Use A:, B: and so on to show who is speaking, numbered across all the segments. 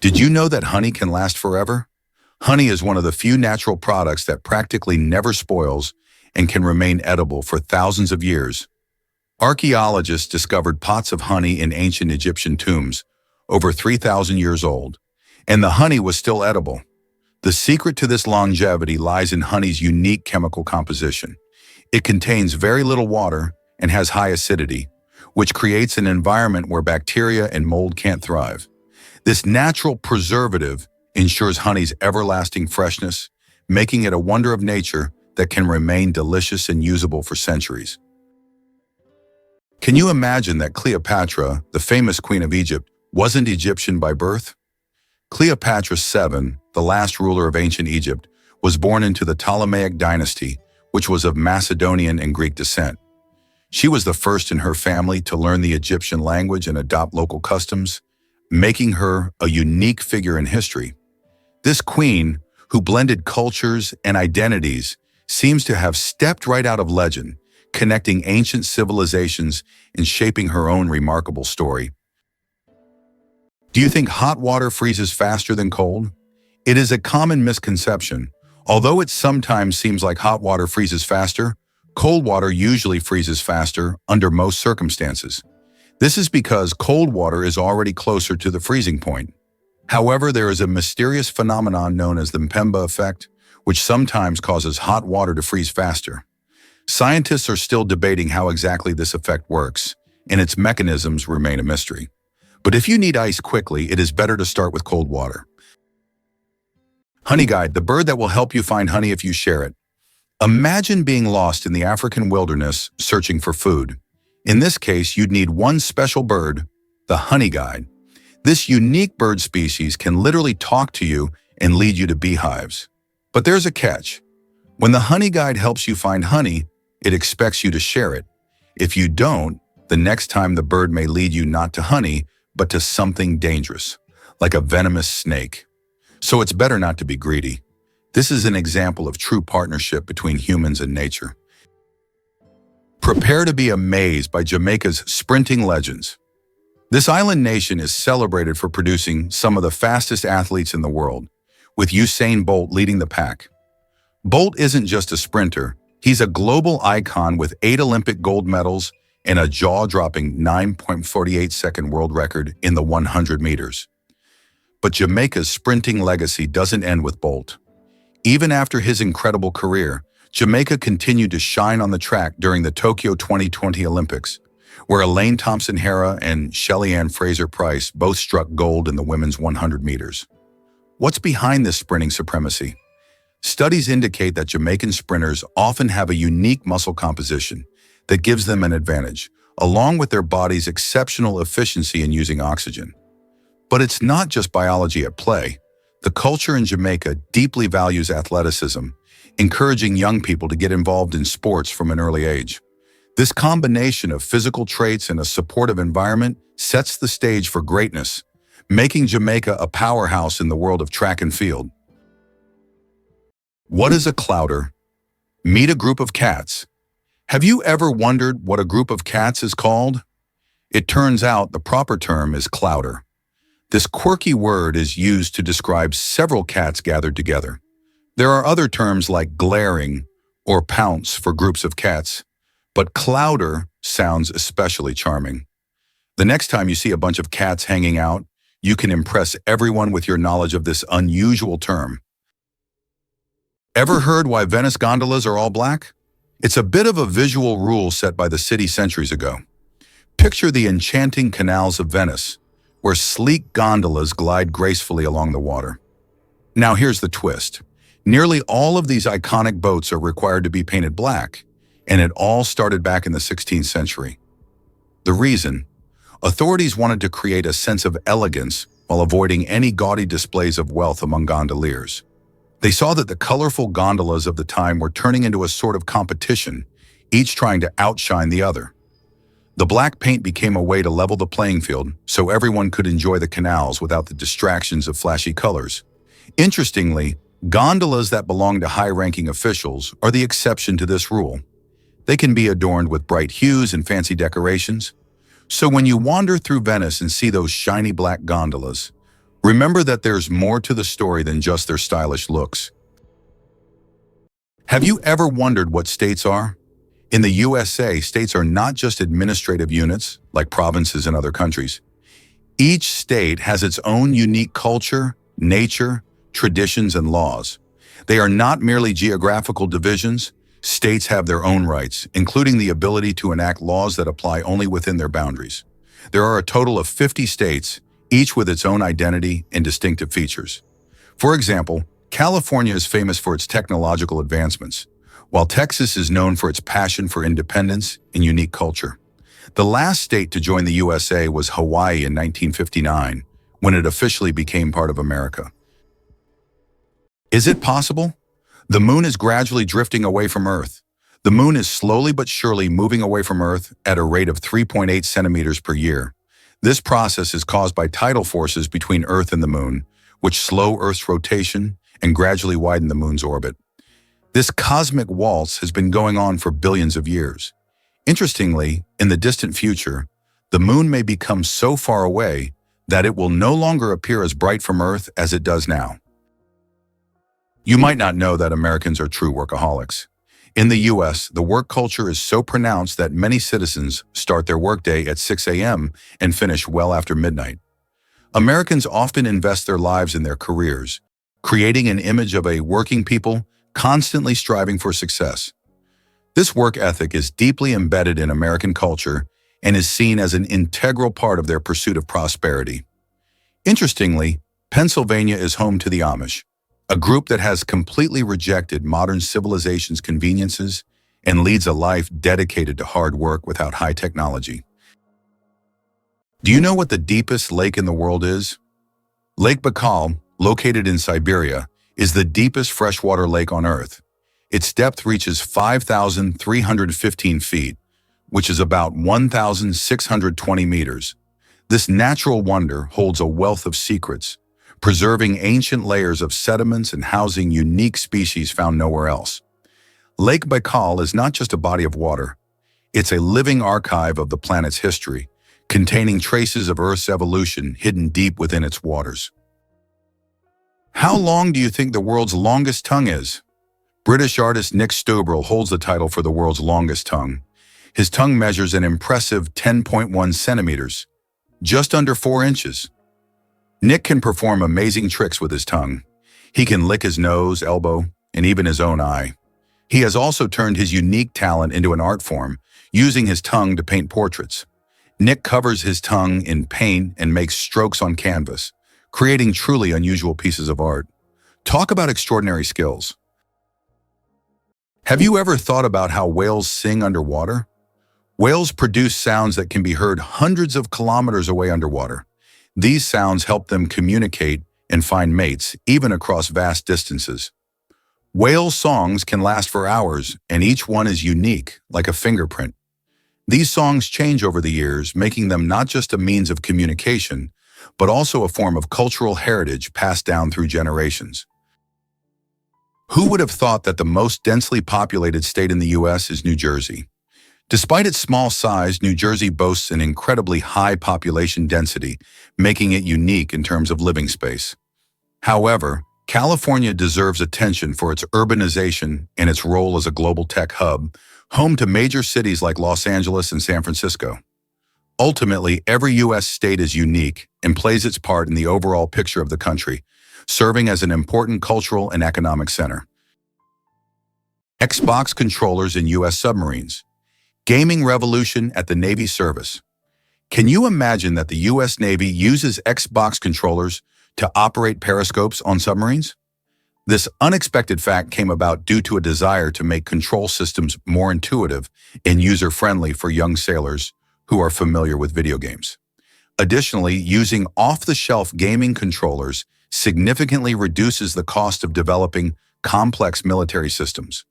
A: Did you know that honey can last forever? Honey is one of the few natural products that practically never spoils and can remain edible for thousands of years. Archaeologists discovered pots of honey in ancient Egyptian tombs, over 3,000 years old, and the honey was still edible. The secret to this longevity lies in honey's unique chemical composition. It contains very little water and has high acidity, which creates an environment where bacteria and mold can't thrive. This natural preservative ensures honey's everlasting freshness, making it a wonder of nature that can remain delicious and usable for centuries. Can you imagine that Cleopatra, the famous queen of Egypt, wasn't Egyptian by birth? Cleopatra VII, the last ruler of ancient Egypt, was born into the Ptolemaic dynasty, which was of Macedonian and Greek descent. She was the first in her family to learn the Egyptian language and adopt local customs, making her a unique figure in history. This queen, who blended cultures and identities, seems to have stepped right out of legend, connecting ancient civilizations and shaping her own remarkable story. Do you think hot water freezes faster than cold? It is a common misconception. Although it sometimes seems like hot water freezes faster, cold water usually freezes faster under most circumstances. This is because cold water is already closer to the freezing point. However, there is a mysterious phenomenon known as the Mpemba effect, which sometimes causes hot water to freeze faster. Scientists are still debating how exactly this effect works, and its mechanisms remain a mystery. But if you need ice quickly, it is better to start with cold water. Honey Guide, the bird that will help you find honey if you share it. Imagine being lost in the African wilderness searching for food. In this case, you'd need one special bird, the honey guide. This unique bird species can literally talk to you and lead you to beehives. But there's a catch. When the honey guide helps you find honey, it expects you to share it. If you don't, the next time the bird may lead you not to honey, but to something dangerous, like a venomous snake. So it's better not to be greedy. This is an example of true partnership between humans and nature. Prepare to be amazed by Jamaica's sprinting legends. This island nation is celebrated for producing some of the fastest athletes in the world, with Usain Bolt leading the pack. Bolt isn't just a sprinter, he's a global icon with 8 Olympic gold medals and a jaw-dropping 9.48-second world record in the 100 meters. But Jamaica's sprinting legacy doesn't end with Bolt. Even after his incredible career, Jamaica continued to shine on the track during the Tokyo 2020 Olympics, where Elaine Thompson-Herah and Shelly-Ann Fraser-Pryce both struck gold in the women's 100 meters. What's behind this sprinting supremacy? Studies indicate that Jamaican sprinters often have a unique muscle composition that gives them an advantage, along with their body's exceptional efficiency in using oxygen. But it's not just biology at play. The culture in Jamaica deeply values athleticism, encouraging young people to get involved in sports from an early age. This combination of physical traits and a supportive environment sets the stage for greatness, making Jamaica a powerhouse in the world of track and field. What is a clouder? Meet a group of cats. Have you ever wondered what a group of cats is called? It turns out the proper term is clouder. This quirky word is used to describe several cats gathered together. There are other terms like glaring or pounce for groups of cats, but clouder sounds especially charming. The next time you see a bunch of cats hanging out, you can impress everyone with your knowledge of this unusual term. Ever heard why Venice gondolas are all black? It's a bit of a visual rule set by the city centuries ago. Picture the enchanting canals of Venice, where sleek gondolas glide gracefully along the water. Now here's the twist. Nearly all of these iconic boats are required to be painted black, and it all started back in the 16th century. The reason? Authorities wanted to create a sense of elegance while avoiding any gaudy displays of wealth among gondoliers. They saw that the colorful gondolas of the time were turning into a sort of competition, each trying to outshine the other. The black paint became a way to level the playing field so everyone could enjoy the canals without the distractions of flashy colors. Interestingly, gondolas that belong to high-ranking officials are the exception to this rule. They can be adorned with bright hues and fancy decorations. So when you wander through Venice and see those shiny black gondolas, Remember that there's more to the story than just their stylish looks. Have you ever wondered what states are? In the USA, states are not just administrative units, like provinces in other countries. Each state has its own unique culture, nature, traditions, and laws. They are not merely geographical divisions. States have their own rights, including the ability to enact laws that apply only within their boundaries. There are a total of 50 states, each with its own identity and distinctive features. For example, California is famous for its technological advancements, while Texas is known for its passion for independence and unique culture. The last state to join the USA was Hawaii in 1959, when it officially became part of America. Is it possible? The moon is gradually drifting away from Earth. The moon is slowly but surely moving away from Earth at a rate of 3.8 centimeters per year. This process is caused by tidal forces between Earth and the moon, which slow Earth's rotation and gradually widen the moon's orbit. This cosmic waltz has been going on for billions of years. Interestingly, in the distant future, the moon may become so far away that it will no longer appear as bright from Earth as it does now. You might not know that Americans are true workaholics. In the US, the work culture is so pronounced that many citizens start their workday at 6 a.m. and finish well after midnight. Americans often invest their lives in their careers, creating an image of a working people constantly striving for success. This work ethic is deeply embedded in American culture and is seen as an integral part of their pursuit of prosperity. Interestingly, Pennsylvania is home to the Amish, a group that has completely rejected modern civilization's conveniences and leads a life dedicated to hard work without high technology. Do you know what the deepest lake in the world is? Lake Baikal, located in Siberia, is the deepest freshwater lake on Earth. Its depth reaches 5,315 feet, which is about 1,620 meters. This natural wonder holds a wealth of secrets, preserving ancient layers of sediments and housing unique species found nowhere else. Lake Baikal is not just a body of water. It's a living archive of the planet's history, containing traces of Earth's evolution hidden deep within its waters. How long do you think the world's longest tongue is? British artist Nick Stubrel holds the title for the world's longest tongue. His tongue measures an impressive 10.1 centimeters, just under 4 inches. Nick can perform amazing tricks with his tongue. He can lick his nose, elbow, and even his own eye. He has also turned his unique talent into an art form, using his tongue to paint portraits. Nick covers his tongue in paint and makes strokes on canvas, creating truly unusual pieces of art. Talk about extraordinary skills. Have you ever thought about how whales sing underwater? Whales produce sounds that can be heard hundreds of kilometers away underwater. These sounds help them communicate and find mates, even across vast distances. Whale songs can last for hours, and each one is unique, like a fingerprint. These songs change over the years, making them not just a means of communication, but also a form of cultural heritage passed down through generations. Who would have thought that the most densely populated state in the U.S. is New Jersey? Despite its small size, New Jersey boasts an incredibly high population density, making it unique in terms of living space. However, California deserves attention for its urbanization and its role as a global tech hub, home to major cities like Los Angeles and San Francisco. Ultimately, every U.S. state is unique and plays its part in the overall picture of the country, serving as an important cultural and economic center. Xbox controllers in U.S. submarines. Gaming revolution at the Navy service. Can you imagine that the U.S. Navy uses Xbox controllers to operate periscopes on submarines? This unexpected fact came about due to a desire to make control systems more intuitive and user-friendly for young sailors who are familiar with video games. Additionally, using off-the-shelf gaming controllers significantly reduces the cost of developing complex military systems.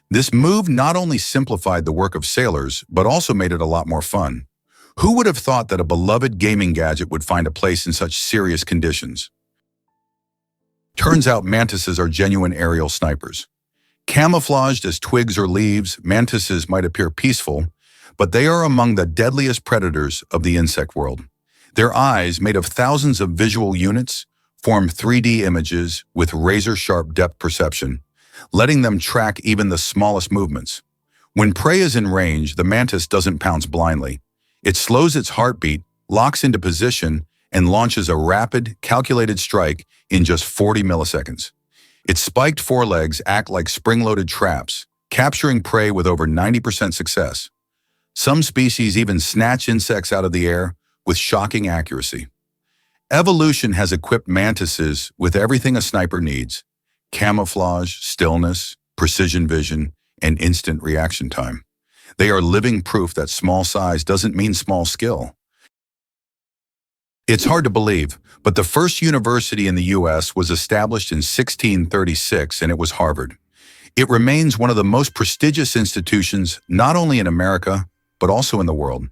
A: This move not only simplified the work of sailors, but also made it a lot more fun. Who would have thought that a beloved gaming gadget would find a place in such serious conditions? Turns out mantises are genuine aerial snipers. Camouflaged as twigs or leaves, mantises might appear peaceful, but they are among the deadliest predators of the insect world. Their eyes, made of thousands of visual units, form 3D images with razor-sharp depth perception, letting them track even the smallest movements. When prey is in range, the mantis doesn't pounce blindly. It slows its heartbeat, locks into position, and launches a rapid, calculated strike in just 40 milliseconds. Its spiked forelegs act like spring-loaded traps, capturing prey with over 90% success. Some species even snatch insects out of the air with shocking accuracy. Evolution has equipped mantises with everything a sniper needs: camouflage, stillness, precision vision, and instant reaction time. They are living proof that small size doesn't mean small skill. It's hard to believe, but the first university in the U.S. was established in 1636, and it was Harvard. It remains one of the most prestigious institutions not only in America, but also in the world.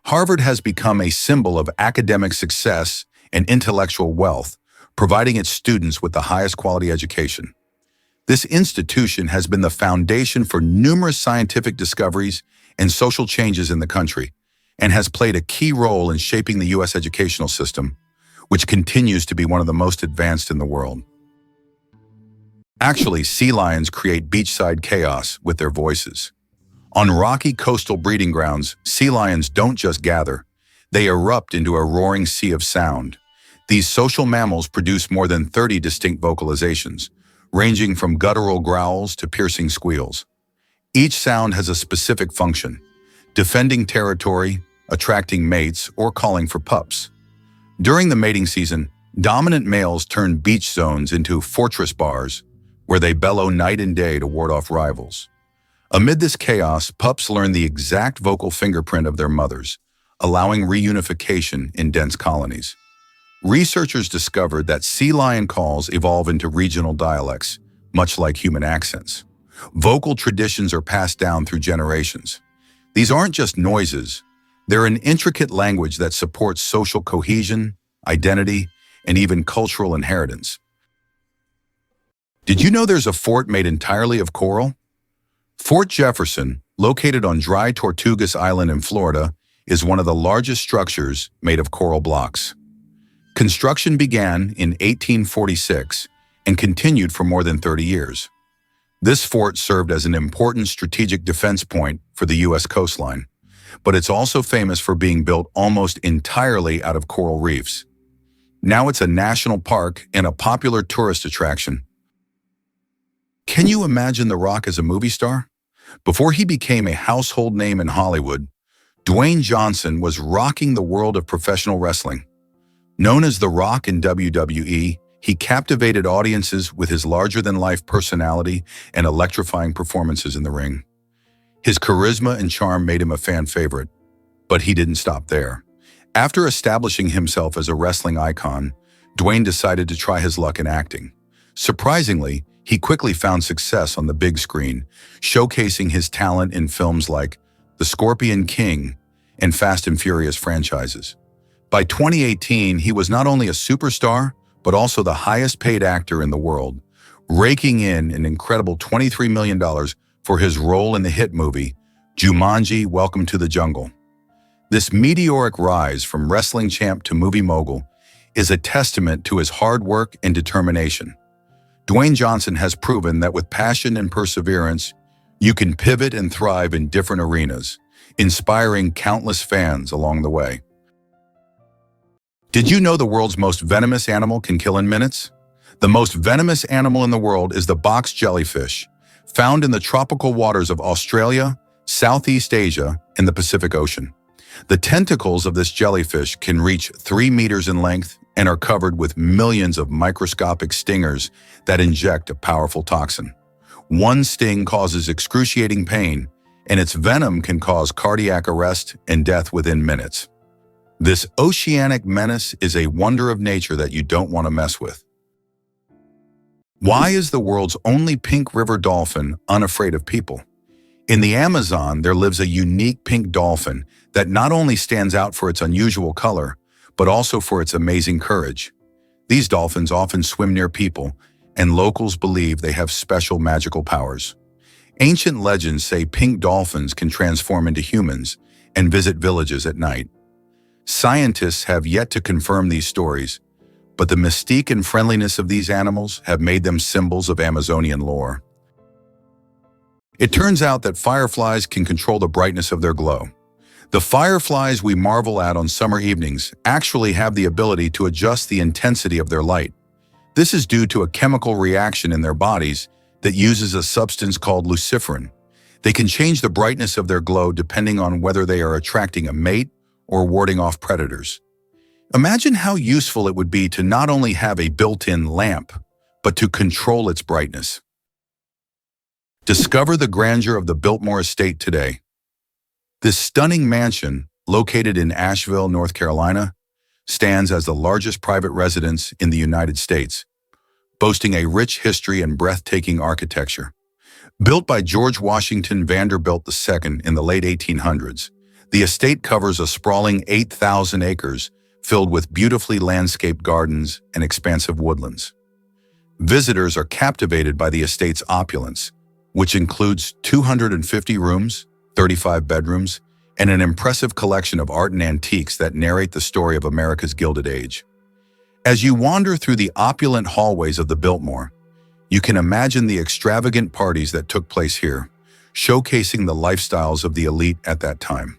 A: Harvard has become a symbol of academic success and intellectual wealth, providing its students with the highest quality education. This institution has been the foundation for numerous scientific discoveries and social changes in the country, and has played a key role in shaping the U.S. educational system, which continues to be one of the most advanced in the world. Actually, sea lions create beachside chaos with their voices. On rocky coastal breeding grounds, sea lions don't just gather, they erupt into a roaring sea of sound. These social mammals produce more than 30 distinct vocalizations, ranging from guttural growls to piercing squeals. Each sound has a specific function: defending territory, attracting mates, or calling for pups. During the mating season, dominant males turn beach zones into fortress bars, where they bellow night and day to ward off rivals. Amid this chaos, pups learn the exact vocal fingerprint of their mothers, allowing reunification in dense colonies. Researchers discovered that sea lion calls evolve into regional dialects, much like human accents. Vocal traditions are passed down through generations. These aren't just noises, they're an intricate language that supports social cohesion, identity, and even cultural inheritance. Did you know there's a fort made entirely of coral? Fort Jefferson, located on dry Tortugas Island in Florida, is one of the largest structures made of coral blocks. Construction began in 1846 and continued for more than 30 years. This fort served as an important strategic defense point for the U.S. coastline, but it's also famous for being built almost entirely out of coral reefs. Now it's a national park and a popular tourist attraction. Can you imagine The Rock as a movie star? Before he became a household name in Hollywood, Dwayne Johnson was rocking the world of professional wrestling. Known as The Rock in WWE, he captivated audiences with his larger-than-life personality and electrifying performances in the ring. His charisma and charm made him a fan favorite, but he didn't stop there. After establishing himself as a wrestling icon, Dwayne decided to try his luck in acting. Surprisingly, he quickly found success on the big screen, showcasing his talent in films like The Scorpion King and Fast and Furious franchises. By 2018, he was not only a superstar, but also the highest-paid actor in the world, raking in an incredible $23 million for his role in the hit movie, Jumanji: Welcome to the Jungle. This meteoric rise from wrestling champ to movie mogul is a testament to his hard work and determination. Dwayne Johnson has proven that with passion and perseverance, you can pivot and thrive in different arenas, inspiring countless fans along the way. Did you know the world's most venomous animal can kill in minutes? The most venomous animal in the world is the box jellyfish, found in the tropical waters of Australia, Southeast Asia, and the Pacific Ocean. The tentacles of this jellyfish can reach 3 meters in length and are covered with millions of microscopic stingers that inject a powerful toxin. One sting causes excruciating pain, and its venom can cause cardiac arrest and death within minutes. This oceanic menace is a wonder of nature that you don't want to mess with. Why is the world's only pink river dolphin unafraid of people? In the Amazon, there lives a unique pink dolphin that not only stands out for its unusual color, but also for its amazing courage. These dolphins often swim near people, and locals believe they have special magical powers. Ancient legends say pink dolphins can transform into humans and visit villages at night. Scientists have yet to confirm these stories, but the mystique and friendliness of these animals have made them symbols of Amazonian lore. It turns out that fireflies can control the brightness of their glow. The fireflies we marvel at on summer evenings actually have the ability to adjust the intensity of their light. This is due to a chemical reaction in their bodies that uses a substance called luciferin. They can change the brightness of their glow depending on whether they are attracting a mate or warding off predators. Imagine how useful it would be to not only have a built-in lamp, but to control its brightness. Discover the grandeur of the Biltmore Estate today. This stunning mansion, located in Asheville, North Carolina, stands as the largest private residence in the United States, boasting a rich history and breathtaking architecture. Built by George Washington Vanderbilt II in the late 1800s, the estate covers a sprawling 8,000 acres filled with beautifully landscaped gardens and expansive woodlands. Visitors are captivated by the estate's opulence, which includes 250 rooms, 35 bedrooms, and an impressive collection of art and antiques that narrate the story of America's Gilded Age. As you wander through the opulent hallways of the Biltmore, you can imagine the extravagant parties that took place here, showcasing the lifestyles of the elite at that time.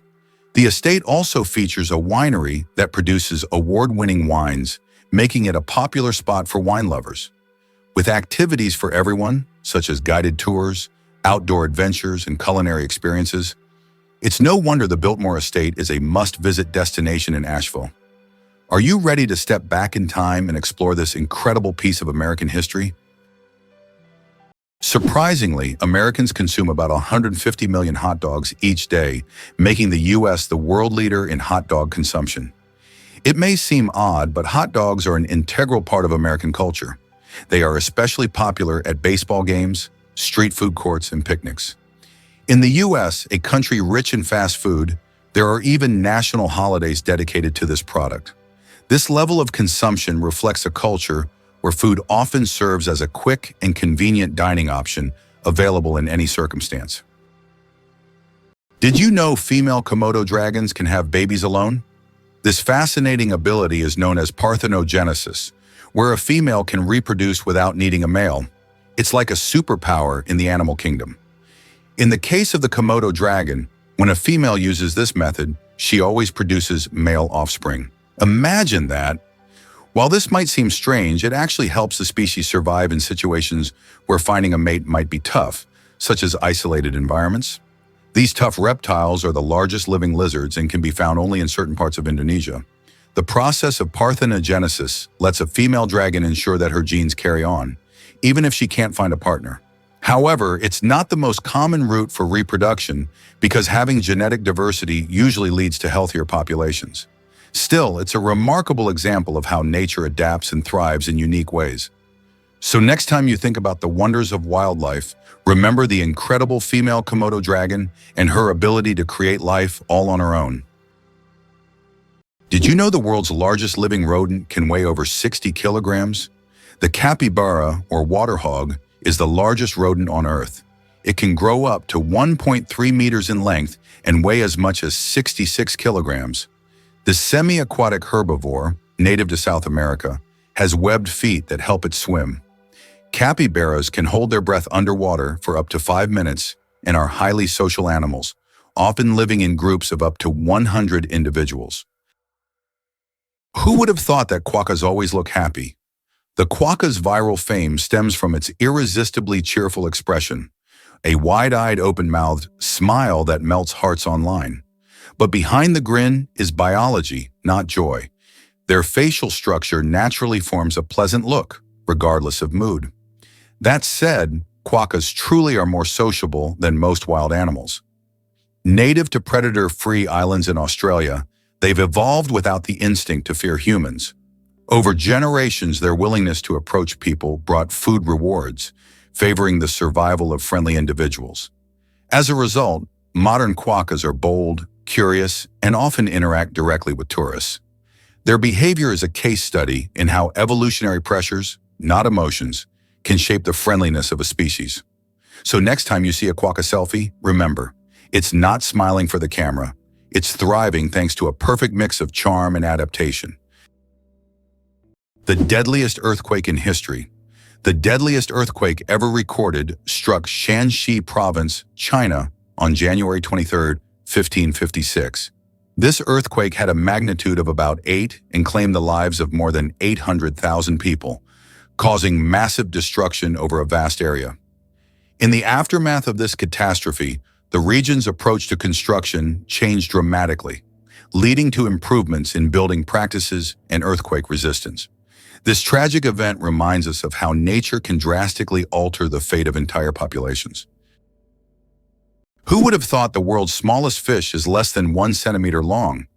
A: The estate also features a winery that produces award-winning wines, making it a popular spot for wine lovers. With activities for everyone, such as guided tours, outdoor adventures, and culinary experiences, it's no wonder the Biltmore Estate is a must-visit destination in Asheville. Are you ready to step back in time and explore this incredible piece of American history? Surprisingly, Americans consume about 150 million hot dogs each day, making the U.S. the world leader in hot dog consumption. It may seem odd, but hot dogs are an integral part of American culture. They are especially popular at baseball games, street food courts, and picnics. In the U.S., a country rich in fast food, there are even national holidays dedicated to this product. This level of consumption reflects a culture where food often serves as a quick and convenient dining option available in any circumstance. Did you know female Komodo dragons can have babies alone? This fascinating ability is known as parthenogenesis, where a female can reproduce without needing a male. It's like a superpower in the animal kingdom. In the case of the Komodo dragon, when a female uses this method, she always produces male offspring. Imagine that! While this might seem strange, it actually helps the species survive in situations where finding a mate might be tough, such as isolated environments. These tough reptiles are the largest living lizards and can be found only in certain parts of Indonesia. The process of parthenogenesis lets a female dragon ensure that her genes carry on, even if she can't find a partner. However, it's not the most common route for reproduction because having genetic diversity usually leads to healthier populations. Still, it's a remarkable example of how nature adapts and thrives in unique ways. So next time you think about the wonders of wildlife, remember the incredible female Komodo dragon and her ability to create life all on her own. Did you know the world's largest living rodent can weigh over 60 kilograms? The capybara, or water hog, is the largest rodent on Earth. It can grow up to 1.3 meters in length and weigh as much as 66 kilograms. The semi-aquatic herbivore, native to South America, has webbed feet that help it swim. Capybaras can hold their breath underwater for up to 5 minutes and are highly social animals, often living in groups of up to 100 individuals. Who would have thought that quokkas always look happy? The quokka's viral fame stems from its irresistibly cheerful expression, a wide-eyed, open-mouthed smile that melts hearts online. But behind the grin is biology, not joy. Their facial structure naturally forms a pleasant look, regardless of mood. That said, quokkas truly are more sociable than most wild animals. Native to predator-free islands in Australia, they've evolved without the instinct to fear humans. Over generations, their willingness to approach people brought food rewards, favoring the survival of friendly individuals. As a result, modern quokkas are bold, curious, and often interact directly with tourists. Their behavior is a case study in how evolutionary pressures, not emotions, can shape the friendliness of a species. So next time you see a quokka selfie, remember, it's not smiling for the camera, It's thriving thanks to a perfect mix of charm and adaptation. The deadliest earthquake in history. The deadliest earthquake ever recorded struck Shanxi Province, China, on January 23, 1556. This earthquake had a magnitude of about 8 and claimed the lives of more than 800,000 people, causing massive destruction over a vast area. In the aftermath of this catastrophe, the region's approach to construction changed dramatically, leading to improvements in building practices and earthquake resistance. This tragic event reminds us of how nature can drastically alter the fate of entire populations. Who would have thought the world's smallest fish is less than 1 centimeter long?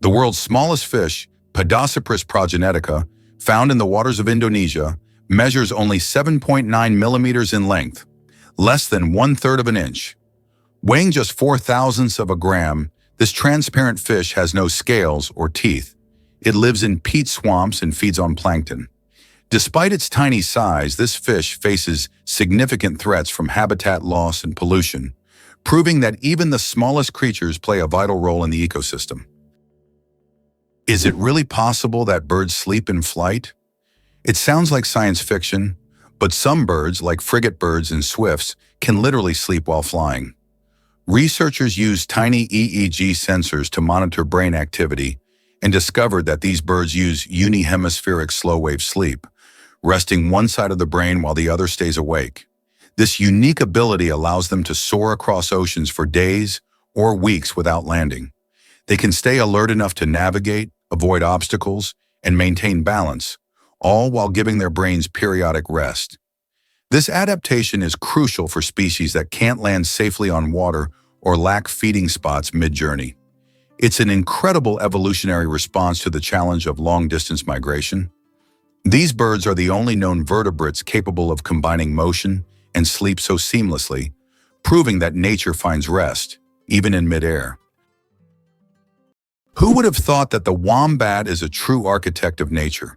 A: The world's smallest fish, Podocypris progenetica, found in the waters of Indonesia, measures only 7.9 millimeters in length, less than 1/3 of an inch. Weighing just 4/1000ths of a gram, this transparent fish has no scales or teeth. It lives in peat swamps and feeds on plankton. Despite its tiny size, this fish faces significant threats from habitat loss and pollution, proving that even the smallest creatures play a vital role in the ecosystem. Is it really possible that birds sleep in flight? It sounds like science fiction, but some birds, like frigate birds and swifts, can literally sleep while flying. Researchers used tiny EEG sensors to monitor brain activity and discovered that these birds use unihemispheric slow-wave sleep, resting one side of the brain while the other stays awake. This unique ability allows them to soar across oceans for days or weeks without landing. They can stay alert enough to navigate, avoid obstacles, and maintain balance, all while giving their brains periodic rest. This adaptation is crucial for species that can't land safely on water or lack feeding spots mid-journey. It's an incredible evolutionary response to the challenge of long-distance migration. These birds are the only known vertebrates capable of combining motion and sleep so seamlessly, proving that nature finds rest, even in midair. Who would have thought that the wombat is a true architect of nature?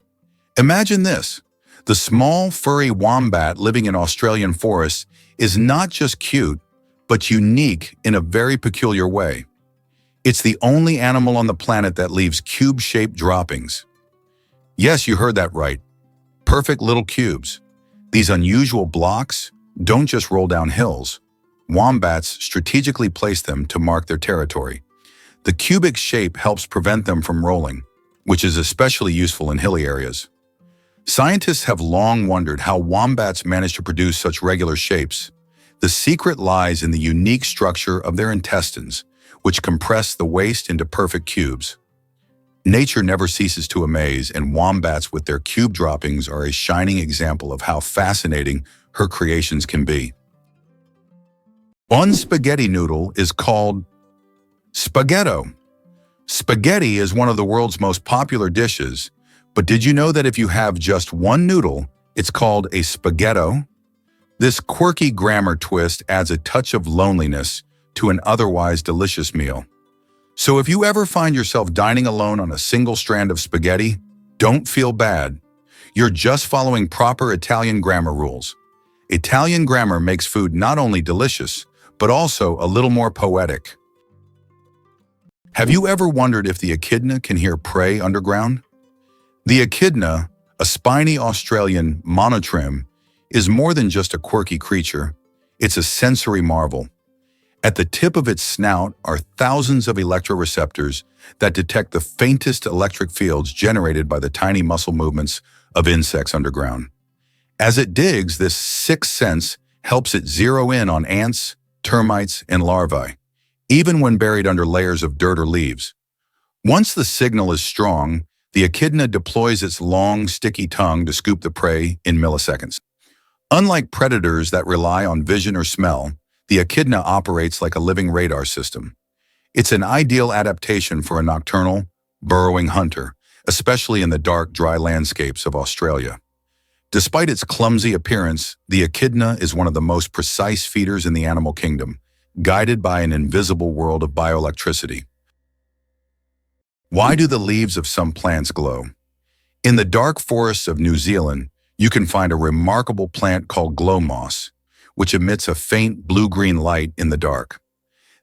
A: Imagine this. The small, furry wombat living in Australian forests is not just cute, but unique in a very peculiar way. It's the only animal on the planet that leaves cube-shaped droppings. Yes, you heard that right. Perfect little cubes. These unusual blocks don't just roll down hills. Wombats strategically place them to mark their territory. The cubic shape helps prevent them from rolling, which is especially useful in hilly areas. Scientists have long wondered how wombats manage to produce such regular shapes. The secret lies in the unique structure of their intestines, which compress the waste into perfect cubes. Nature never ceases to amaze, and wombats with their cube droppings are a shining example of how fascinating her creations can be. One spaghetti noodle is called spaghetto. Spaghetti is one of the world's most popular dishes, but did you know that if you have just one noodle, it's called a spaghetto? This quirky grammar twist adds a touch of loneliness to an otherwise delicious meal. So if you ever find yourself dining alone on a single strand of spaghetti, don't feel bad. You're just following proper Italian grammar rules. Italian grammar makes food not only delicious, but also a little more poetic. Have you ever wondered if the echidna can hear prey underground? The echidna, a spiny Australian monotrim, is more than just a quirky creature. It's a sensory marvel. At the tip of its snout are thousands of electroreceptors that detect the faintest electric fields generated by the tiny muscle movements of insects underground. As it digs, this sixth sense helps it zero in on ants, termites, and larvae, even when buried under layers of dirt or leaves. Once the signal is strong, the echidna deploys its long, sticky tongue to scoop the prey in milliseconds. Unlike predators that rely on vision or smell, the echidna operates like a living radar system. It's an ideal adaptation for a nocturnal, burrowing hunter, especially in the dark, dry landscapes of Australia. Despite its clumsy appearance, the echidna is one of the most precise feeders in the animal kingdom, guided by an invisible world of bioelectricity. Why do the leaves of some plants glow? In the dark forests of New Zealand, you can find a remarkable plant called glow moss, which emits a faint blue-green light in the dark.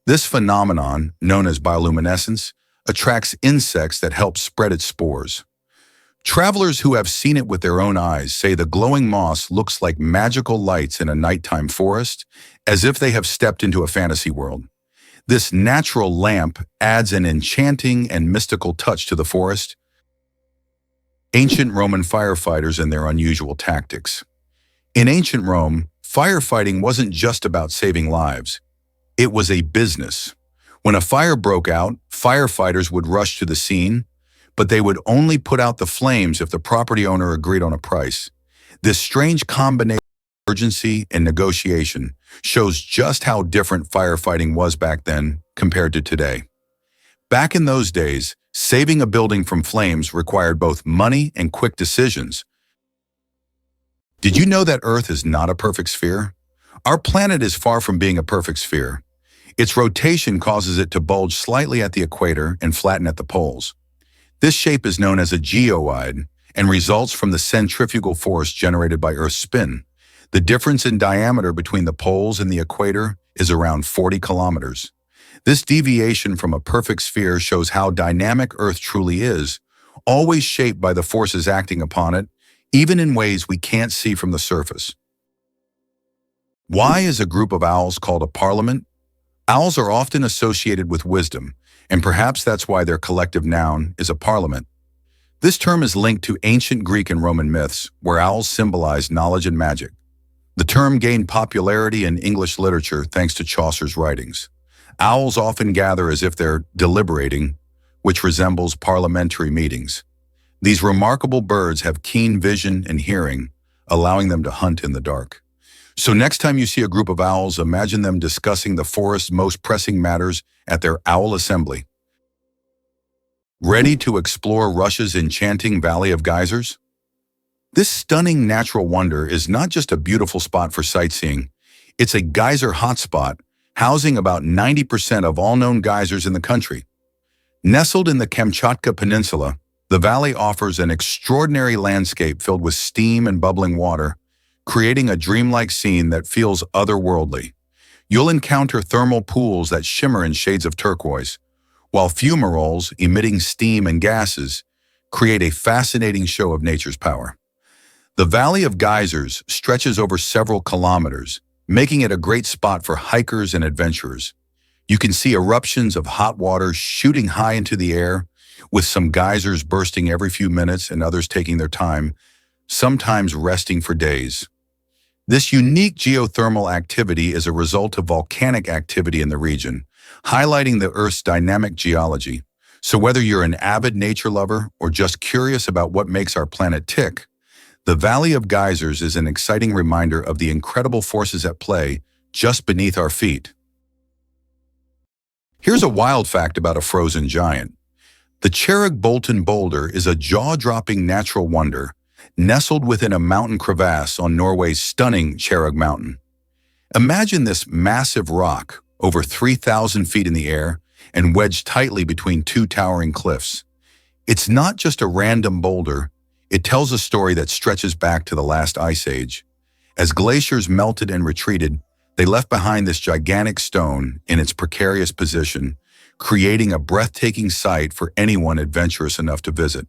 A: This phenomenon, known as bioluminescence, attracts insects that help spread its spores. Travelers who have seen it with their own eyes say the glowing moss looks like magical lights in a nighttime forest, as if they have stepped into a fantasy world. This natural lamp adds an enchanting and mystical touch to the forest. Ancient Roman firefighters and their unusual tactics. In ancient Rome, firefighting wasn't just about saving lives. It was a business. When a fire broke out, firefighters would rush to the scene, but they would only put out the flames if the property owner agreed on a price. This strange combination of urgency and negotiation shows just how different firefighting was back then compared to today. Back in those days, saving a building from flames required both money and quick decisions. Did you know that Earth is not a perfect sphere? Our planet is far from being a perfect sphere. Its rotation causes it to bulge slightly at the equator and flatten at the poles. This shape is known as a geoid and results from the centrifugal force generated by Earth's spin. The difference in diameter between the poles and the equator is around 40 kilometers. This deviation from a perfect sphere shows how dynamic Earth truly is, always shaped by the forces acting upon it, even in ways we can't see from the surface. Why is a group of owls called a parliament? Owls are often associated with wisdom, and perhaps that's why their collective noun is a parliament. This term is linked to ancient Greek and Roman myths, where owls symbolize knowledge and magic. The term gained popularity in English literature thanks to Chaucer's writings. Owls often gather as if they're deliberating, which resembles parliamentary meetings. These remarkable birds have keen vision and hearing, allowing them to hunt in the dark. So next time you see a group of owls, imagine them discussing the forest's most pressing matters at their owl assembly. Ready to explore Russia's enchanting Valley of Geysers? This stunning natural wonder is not just a beautiful spot for sightseeing, it's a geyser hotspot housing about 90% of all known geysers in the country. Nestled in the Kamchatka Peninsula, the valley offers an extraordinary landscape filled with steam and bubbling water, creating a dreamlike scene that feels otherworldly. You'll encounter thermal pools that shimmer in shades of turquoise, while fumaroles, emitting steam and gases, create a fascinating show of nature's power. The Valley of Geysers stretches over several kilometers, making it a great spot for hikers and adventurers. You can see eruptions of hot water shooting high into the air, with some geysers bursting every few minutes and others taking their time, sometimes resting for days. This unique geothermal activity is a result of volcanic activity in the region, highlighting the Earth's dynamic geology. So whether you're an avid nature lover or just curious about what makes our planet tick, the Valley of Geysers is an exciting reminder of the incredible forces at play just beneath our feet. Here's a wild fact about a frozen giant. The Cherrig-Bolton boulder is a jaw-dropping natural wonder, nestled within a mountain crevasse on Norway's stunning Cherrig Mountain. Imagine this massive rock, over 3,000 feet in the air, and wedged tightly between two towering cliffs. It's not just a random boulder, it tells a story that stretches back to the last ice age. As glaciers melted and retreated, they left behind this gigantic stone in its precarious position, creating a breathtaking sight for anyone adventurous enough to visit.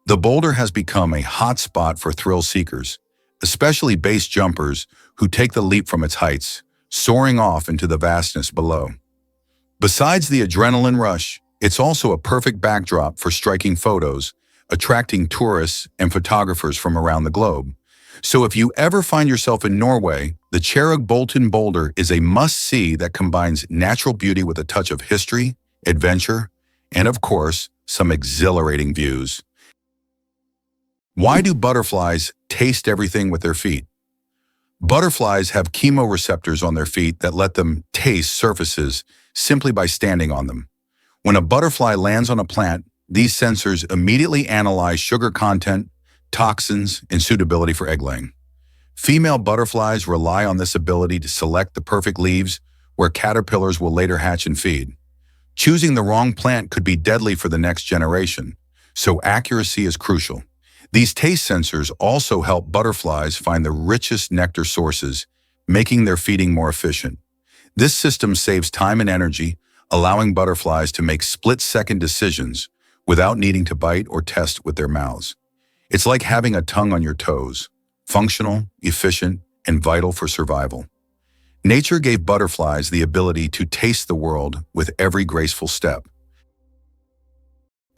A: The boulder has become a hotspot for thrill seekers, especially base jumpers who take the leap from its heights, soaring off into the vastness below. Besides the adrenaline rush, it's also a perfect backdrop for striking photos, attracting tourists and photographers from around the globe. So if you ever find yourself in Norway, the Cherrig-Bolton boulder is a must-see that combines natural beauty with a touch of history, adventure, and of course, some exhilarating views. Why do butterflies taste everything with their feet? Butterflies have chemoreceptors on their feet that let them taste surfaces simply by standing on them. When a butterfly lands on a plant, these sensors immediately analyze sugar content, toxins, and suitability for egg laying. Female butterflies rely on this ability to select the perfect leaves where caterpillars will later hatch and feed. Choosing the wrong plant could be deadly for the next generation, so accuracy is crucial. These taste sensors also help butterflies find the richest nectar sources, making their feeding more efficient. This system saves time and energy, allowing butterflies to make split-second decisions without needing to bite or test with their mouths. It's like having a tongue on your toes, functional, efficient, and vital for survival. Nature gave butterflies the ability to taste the world with every graceful step.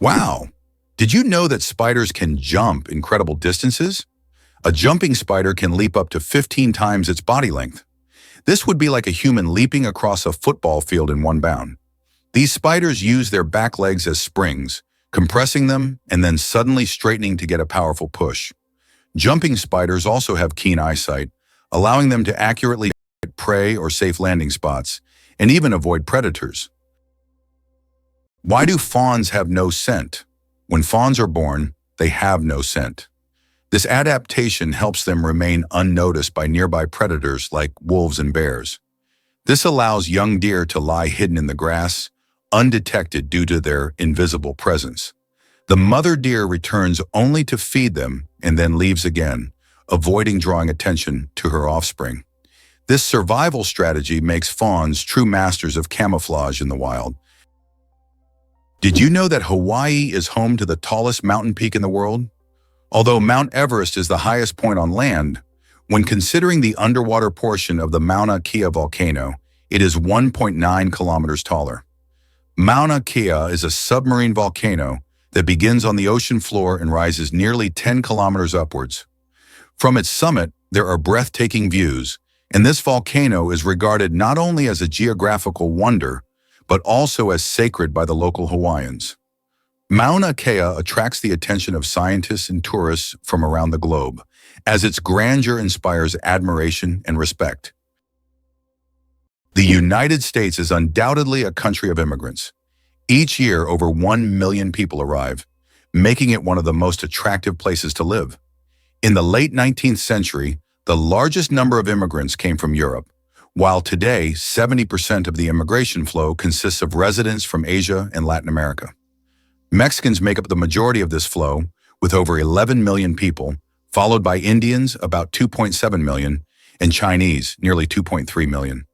A: Wow! Did you know that spiders can jump incredible distances? A jumping spider can leap up to 15 times its body length. This would be like a human leaping across a football field in one bound. These spiders use their back legs as springs, compressing them and then suddenly straightening to get a powerful push. Jumping spiders also have keen eyesight, allowing them to accurately hit prey or safe landing spots, and even avoid predators. Why do fawns have no scent? When fawns are born, they have no scent. This adaptation helps them remain unnoticed by nearby predators like wolves and bears. This allows young deer to lie hidden in the grass, undetected due to their invisible presence. The mother deer returns only to feed them and then leaves again, avoiding drawing attention to her offspring. This survival strategy makes fawns true masters of camouflage in the wild. Did you know that Hawaii is home to the tallest mountain peak in the world? Although Mount Everest is the highest point on land, when considering the underwater portion of the Mauna Kea volcano, it is 1.9 kilometers taller. Mauna Kea is a submarine volcano that begins on the ocean floor and rises nearly 10 kilometers upwards. From its summit, there are breathtaking views, and this volcano is regarded not only as a geographical wonder, but also as sacred by the local Hawaiians. Mauna Kea attracts the attention of scientists and tourists from around the globe, as its grandeur inspires admiration and respect. The United States is undoubtedly a country of immigrants. Each year, over 1 million people arrive, making it one of the most attractive places to live. In the late 19th century, the largest number of immigrants came from Europe, while today 70% of the immigration flow consists of residents from Asia and Latin America. Mexicans make up the majority of this flow, with over 11 million people, followed by Indians, about 2.7 million, and Chinese, nearly 2.3 million.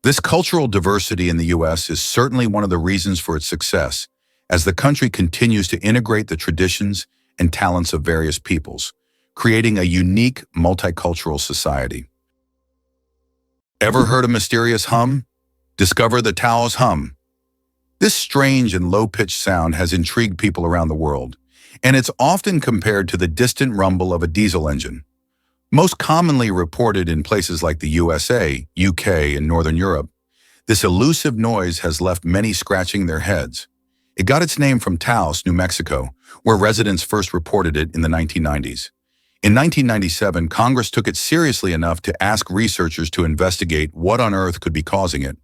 A: This cultural diversity in the U.S. is certainly one of the reasons for its success, as the country continues to integrate the traditions and talents of various peoples, creating a unique multicultural society. Ever heard a mysterious hum? Discover the Tao's hum. This strange and low-pitched sound has intrigued people around the world, and it's often compared to the distant rumble of a diesel engine. Most commonly reported in places like the USA, UK, and Northern Europe, this elusive noise has left many scratching their heads. It got its name from Taos, New Mexico, where residents first reported it in the 1990s. In 1997, Congress took it seriously enough to ask researchers to investigate what on earth could be causing it.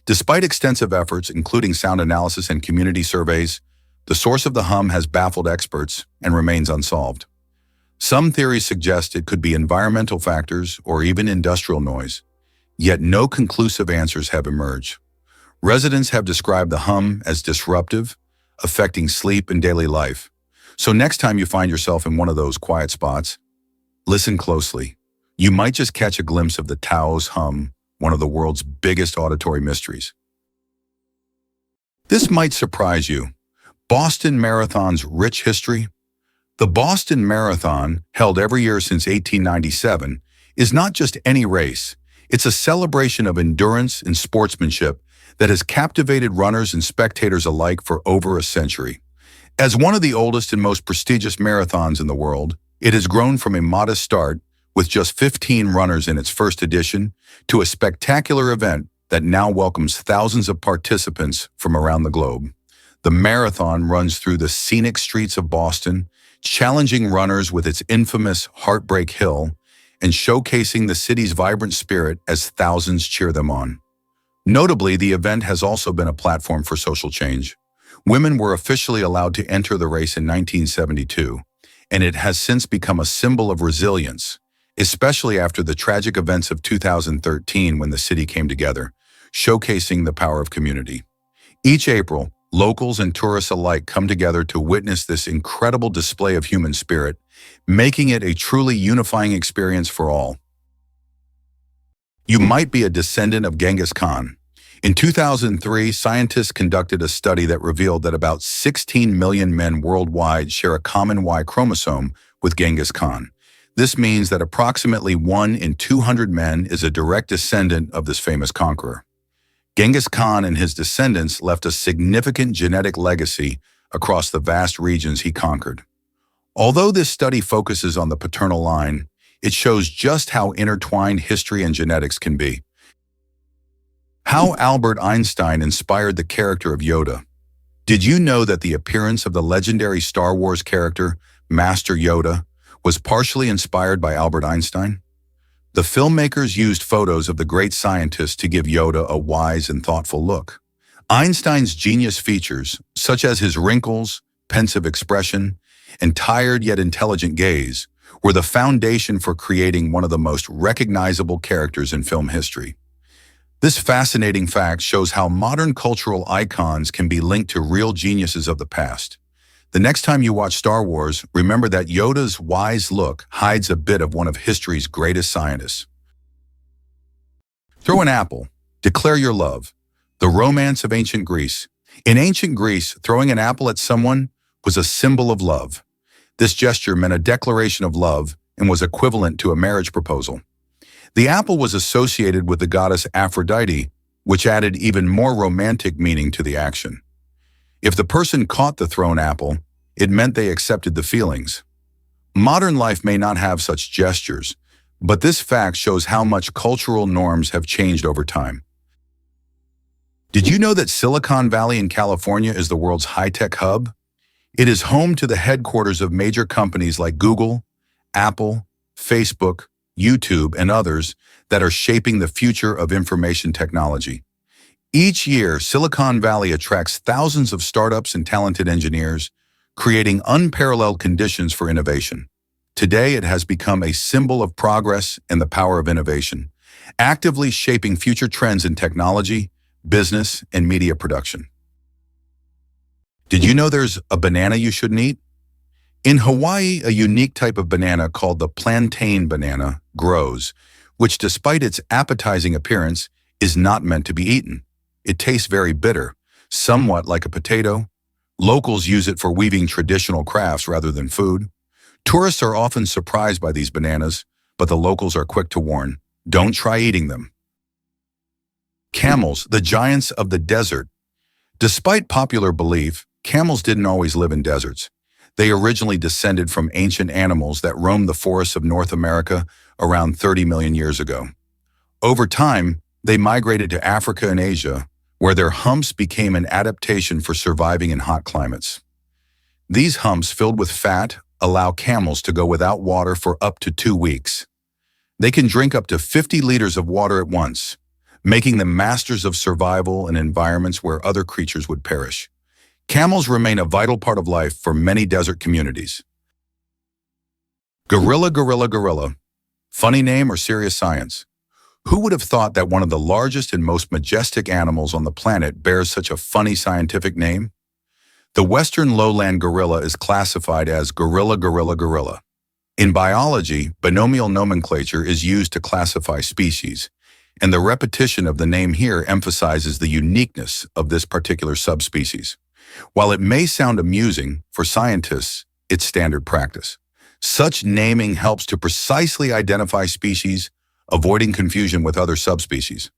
A: Despite extensive efforts, including sound analysis and community surveys, the source of the hum has baffled experts and remains unsolved. Some theories suggest it could be environmental factors or even industrial noise, yet no conclusive answers have emerged. Residents have described the hum as disruptive, affecting sleep and daily life. So next time you find yourself in one of those quiet spots, listen closely. You might just catch a glimpse of the Tao's hum, one of the world's biggest auditory mysteries. This might surprise you. Boston Marathon's rich history. The Boston Marathon, held every year since 1897, is not just any race. It's a celebration of endurance and sportsmanship that has captivated runners and spectators alike for over a century. As one of the oldest and most prestigious marathons in the world, it has grown from a modest start with just 15 runners in its first edition to a spectacular event that now welcomes thousands of participants from around the globe. The marathon runs through the scenic streets of Boston, challenging runners with its infamous Heartbreak Hill and showcasing the city's vibrant spirit as thousands cheer them on. Notably, the event has also been a platform for social change. Women were officially allowed to enter the race in 1972, and it has since become a symbol of resilience, especially after the tragic events of 2013 when the city came together, showcasing the power of community. Each April, locals and tourists alike come together to witness this incredible display of human spirit, making it a truly unifying experience for all. You might be a descendant of Genghis Khan. In 2003, scientists conducted a study that revealed that about 16 million men worldwide share a common Y chromosome with Genghis Khan. This means that approximately 1 in 200 men is a direct descendant of this famous conqueror. Genghis Khan and his descendants left a significant genetic legacy across the vast regions he conquered. Although this study focuses on the paternal line, it shows just how intertwined history and genetics can be. How Albert Einstein inspired the character of Yoda. Did you know that the appearance of the legendary Star Wars character, Master Yoda, was partially inspired by Albert Einstein? The filmmakers used photos of the great scientist to give Yoda a wise and thoughtful look. Einstein's genius features, such as his wrinkles, pensive expression, and tired yet intelligent gaze, were the foundation for creating one of the most recognizable characters in film history. This fascinating fact shows how modern cultural icons can be linked to real geniuses of the past. The next time you watch Star Wars, remember that Yoda's wise look hides a bit of one of history's greatest scientists. Throw an apple. Declare your love. The romance of ancient Greece. In ancient Greece, throwing an apple at someone was a symbol of love. This gesture meant a declaration of love and was equivalent to a marriage proposal. The apple was associated with the goddess Aphrodite, which added even more romantic meaning to the action. If the person caught the thrown apple, it meant they accepted the feelings. Modern life may not have such gestures, but this fact shows how much cultural norms have changed over time. Did you know that Silicon Valley in California is the world's high-tech hub? It is home to the headquarters of major companies like Google, Apple, Facebook, YouTube, and others that are shaping the future of information technology. Each year, Silicon Valley attracts thousands of startups and talented engineers, creating unparalleled conditions for innovation. Today, it has become a symbol of progress and the power of innovation, actively shaping future trends in technology, business, and media production. Did you know there's a banana you shouldn't eat? In Hawaii, a unique type of banana called the plantain banana grows, which despite its appetizing appearance, is not meant to be eaten. It tastes very bitter, somewhat like a potato. Locals use it for weaving traditional crafts rather than food. Tourists are often surprised by these bananas, but the locals are quick to warn, don't try eating them. Camels, the giants of the desert. Despite popular belief, camels didn't always live in deserts. They originally descended from ancient animals that roamed the forests of North America around 30 million years ago. Over time, they migrated to Africa and Asia, where their humps became an adaptation for surviving in hot climates. These humps, filled with fat, allow camels to go without water for up to 2 weeks. They can drink up to 50 liters of water at once, making them masters of survival in environments where other creatures would perish. Camels remain a vital part of life for many desert communities. Gorilla, gorilla, gorilla. Funny name or serious science? Who would have thought that one of the largest and most majestic animals on the planet bears such a funny scientific name? The western lowland gorilla is classified as gorilla, gorilla, gorilla. In biology, binomial nomenclature is used to classify species, and the repetition of the name here emphasizes the uniqueness of this particular subspecies. While it may sound amusing, for scientists, it's standard practice. Such naming helps to precisely identify species, avoiding confusion with other subspecies.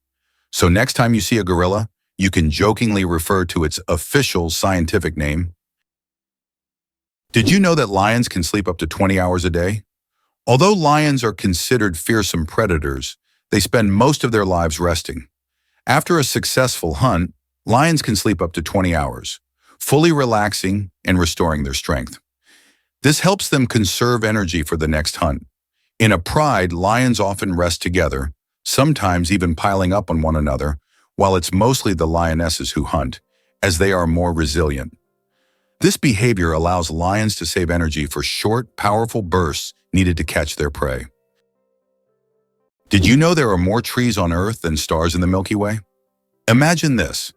A: So next time you see a gorilla, you can jokingly refer to its official scientific name. Did you know that lions can sleep up to 20 hours a day? Although lions are considered fearsome predators, they spend most of their lives resting. After a successful hunt, lions can sleep up to 20 hours, fully relaxing and restoring their strength. This helps them conserve energy for the next hunt. In a pride, lions often rest together, sometimes even piling up on one another, while it's mostly the lionesses who hunt, as they are more resilient. This behavior allows lions to save energy for short, powerful bursts needed to catch their prey. Did you know there are more trees on Earth than stars in the Milky Way? Imagine this.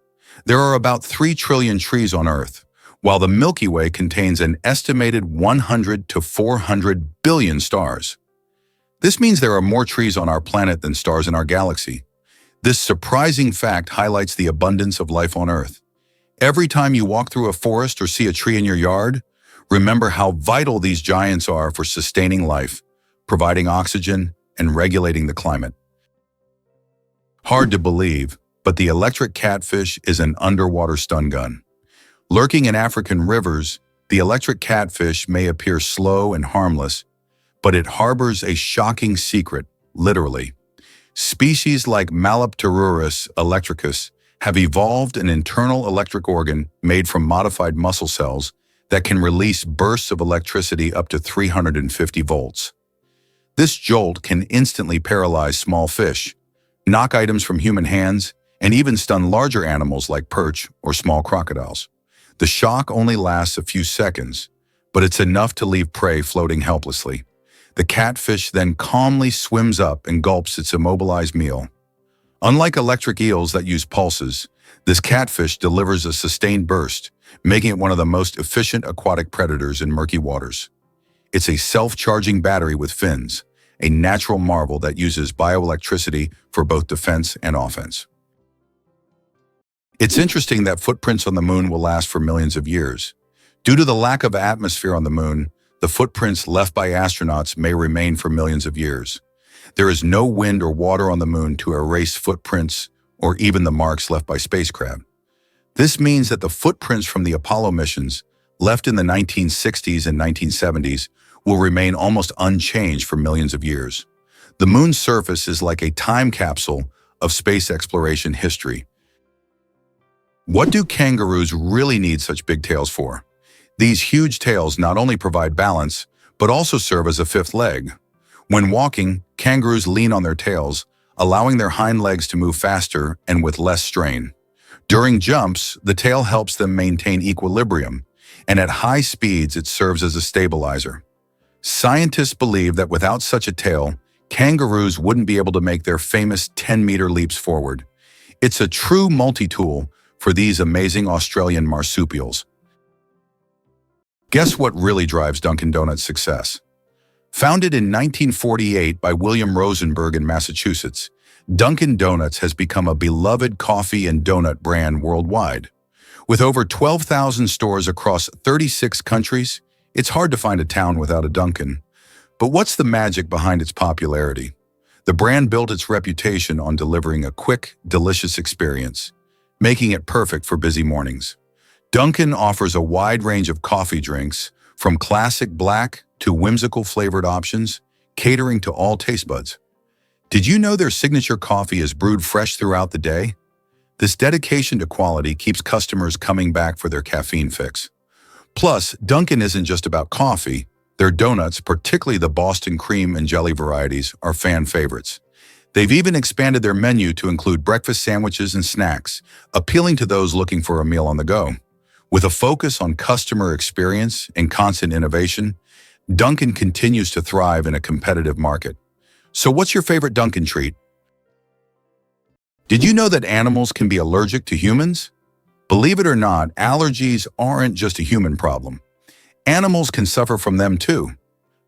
A: There are about 3 trillion trees on Earth, while the Milky Way contains an estimated 100 to 400 billion stars. This means there are more trees on our planet than stars in our galaxy. This surprising fact highlights the abundance of life on Earth. Every time you walk through a forest or see a tree in your yard, remember how vital these giants are for sustaining life, providing oxygen, and regulating the climate. Hard to believe, but the electric catfish is an underwater stun gun. Lurking in African rivers, the electric catfish may appear slow and harmless, but it harbors a shocking secret, literally. Species like Malapterurus electricus have evolved an internal electric organ made from modified muscle cells that can release bursts of electricity up to 350 volts. This jolt can instantly paralyze small fish, knock items from human hands, and even stun larger animals like perch or small crocodiles. The shock only lasts a few seconds, but it's enough to leave prey floating helplessly. The catfish then calmly swims up and gulps its immobilized meal. Unlike electric eels that use pulses, this catfish delivers a sustained burst, making it one of the most efficient aquatic predators in murky waters. It's a self-charging battery with fins, a natural marvel that uses bioelectricity for both defense and offense. It's interesting that footprints on the moon will last for millions of years. Due to the lack of atmosphere on the moon, the footprints left by astronauts may remain for millions of years. There is no wind or water on the moon to erase footprints or even the marks left by spacecraft. This means that the footprints from the Apollo missions, left in the 1960s and 1970s, will remain almost unchanged for millions of years. The moon's surface is like a time capsule of space exploration history. What do kangaroos really need such big tails for? These huge tails not only provide balance, but also serve as a fifth leg. When walking, kangaroos lean on their tails, allowing their hind legs to move faster and with less strain. During jumps, the tail helps them maintain equilibrium, and at high speeds it serves as a stabilizer. Scientists believe that without such a tail, kangaroos wouldn't be able to make their famous 10-meter leaps forward. It's a true multi-tool for these amazing Australian marsupials. Guess what really drives Dunkin' Donuts' success? Founded in 1948 by William Rosenberg in Massachusetts, Dunkin' Donuts has become a beloved coffee and donut brand worldwide. With over 12,000 stores across 36 countries, it's hard to find a town without a Dunkin'. But what's the magic behind its popularity? The brand built its reputation on delivering a quick, delicious experience, making it perfect for busy mornings. Dunkin' offers a wide range of coffee drinks, from classic black to whimsical flavored options, catering to all taste buds. Did you know their signature coffee is brewed fresh throughout the day? This dedication to quality keeps customers coming back for their caffeine fix. Plus, Dunkin' isn't just about coffee. Their donuts, particularly the Boston cream and jelly varieties, are fan favorites. They've even expanded their menu to include breakfast sandwiches and snacks, appealing to those looking for a meal on the go. With a focus on customer experience and constant innovation, Dunkin' continues to thrive in a competitive market. So what's your favorite Dunkin' treat? Did you know that animals can be allergic to humans? Believe it or not, allergies aren't just a human problem. Animals can suffer from them too.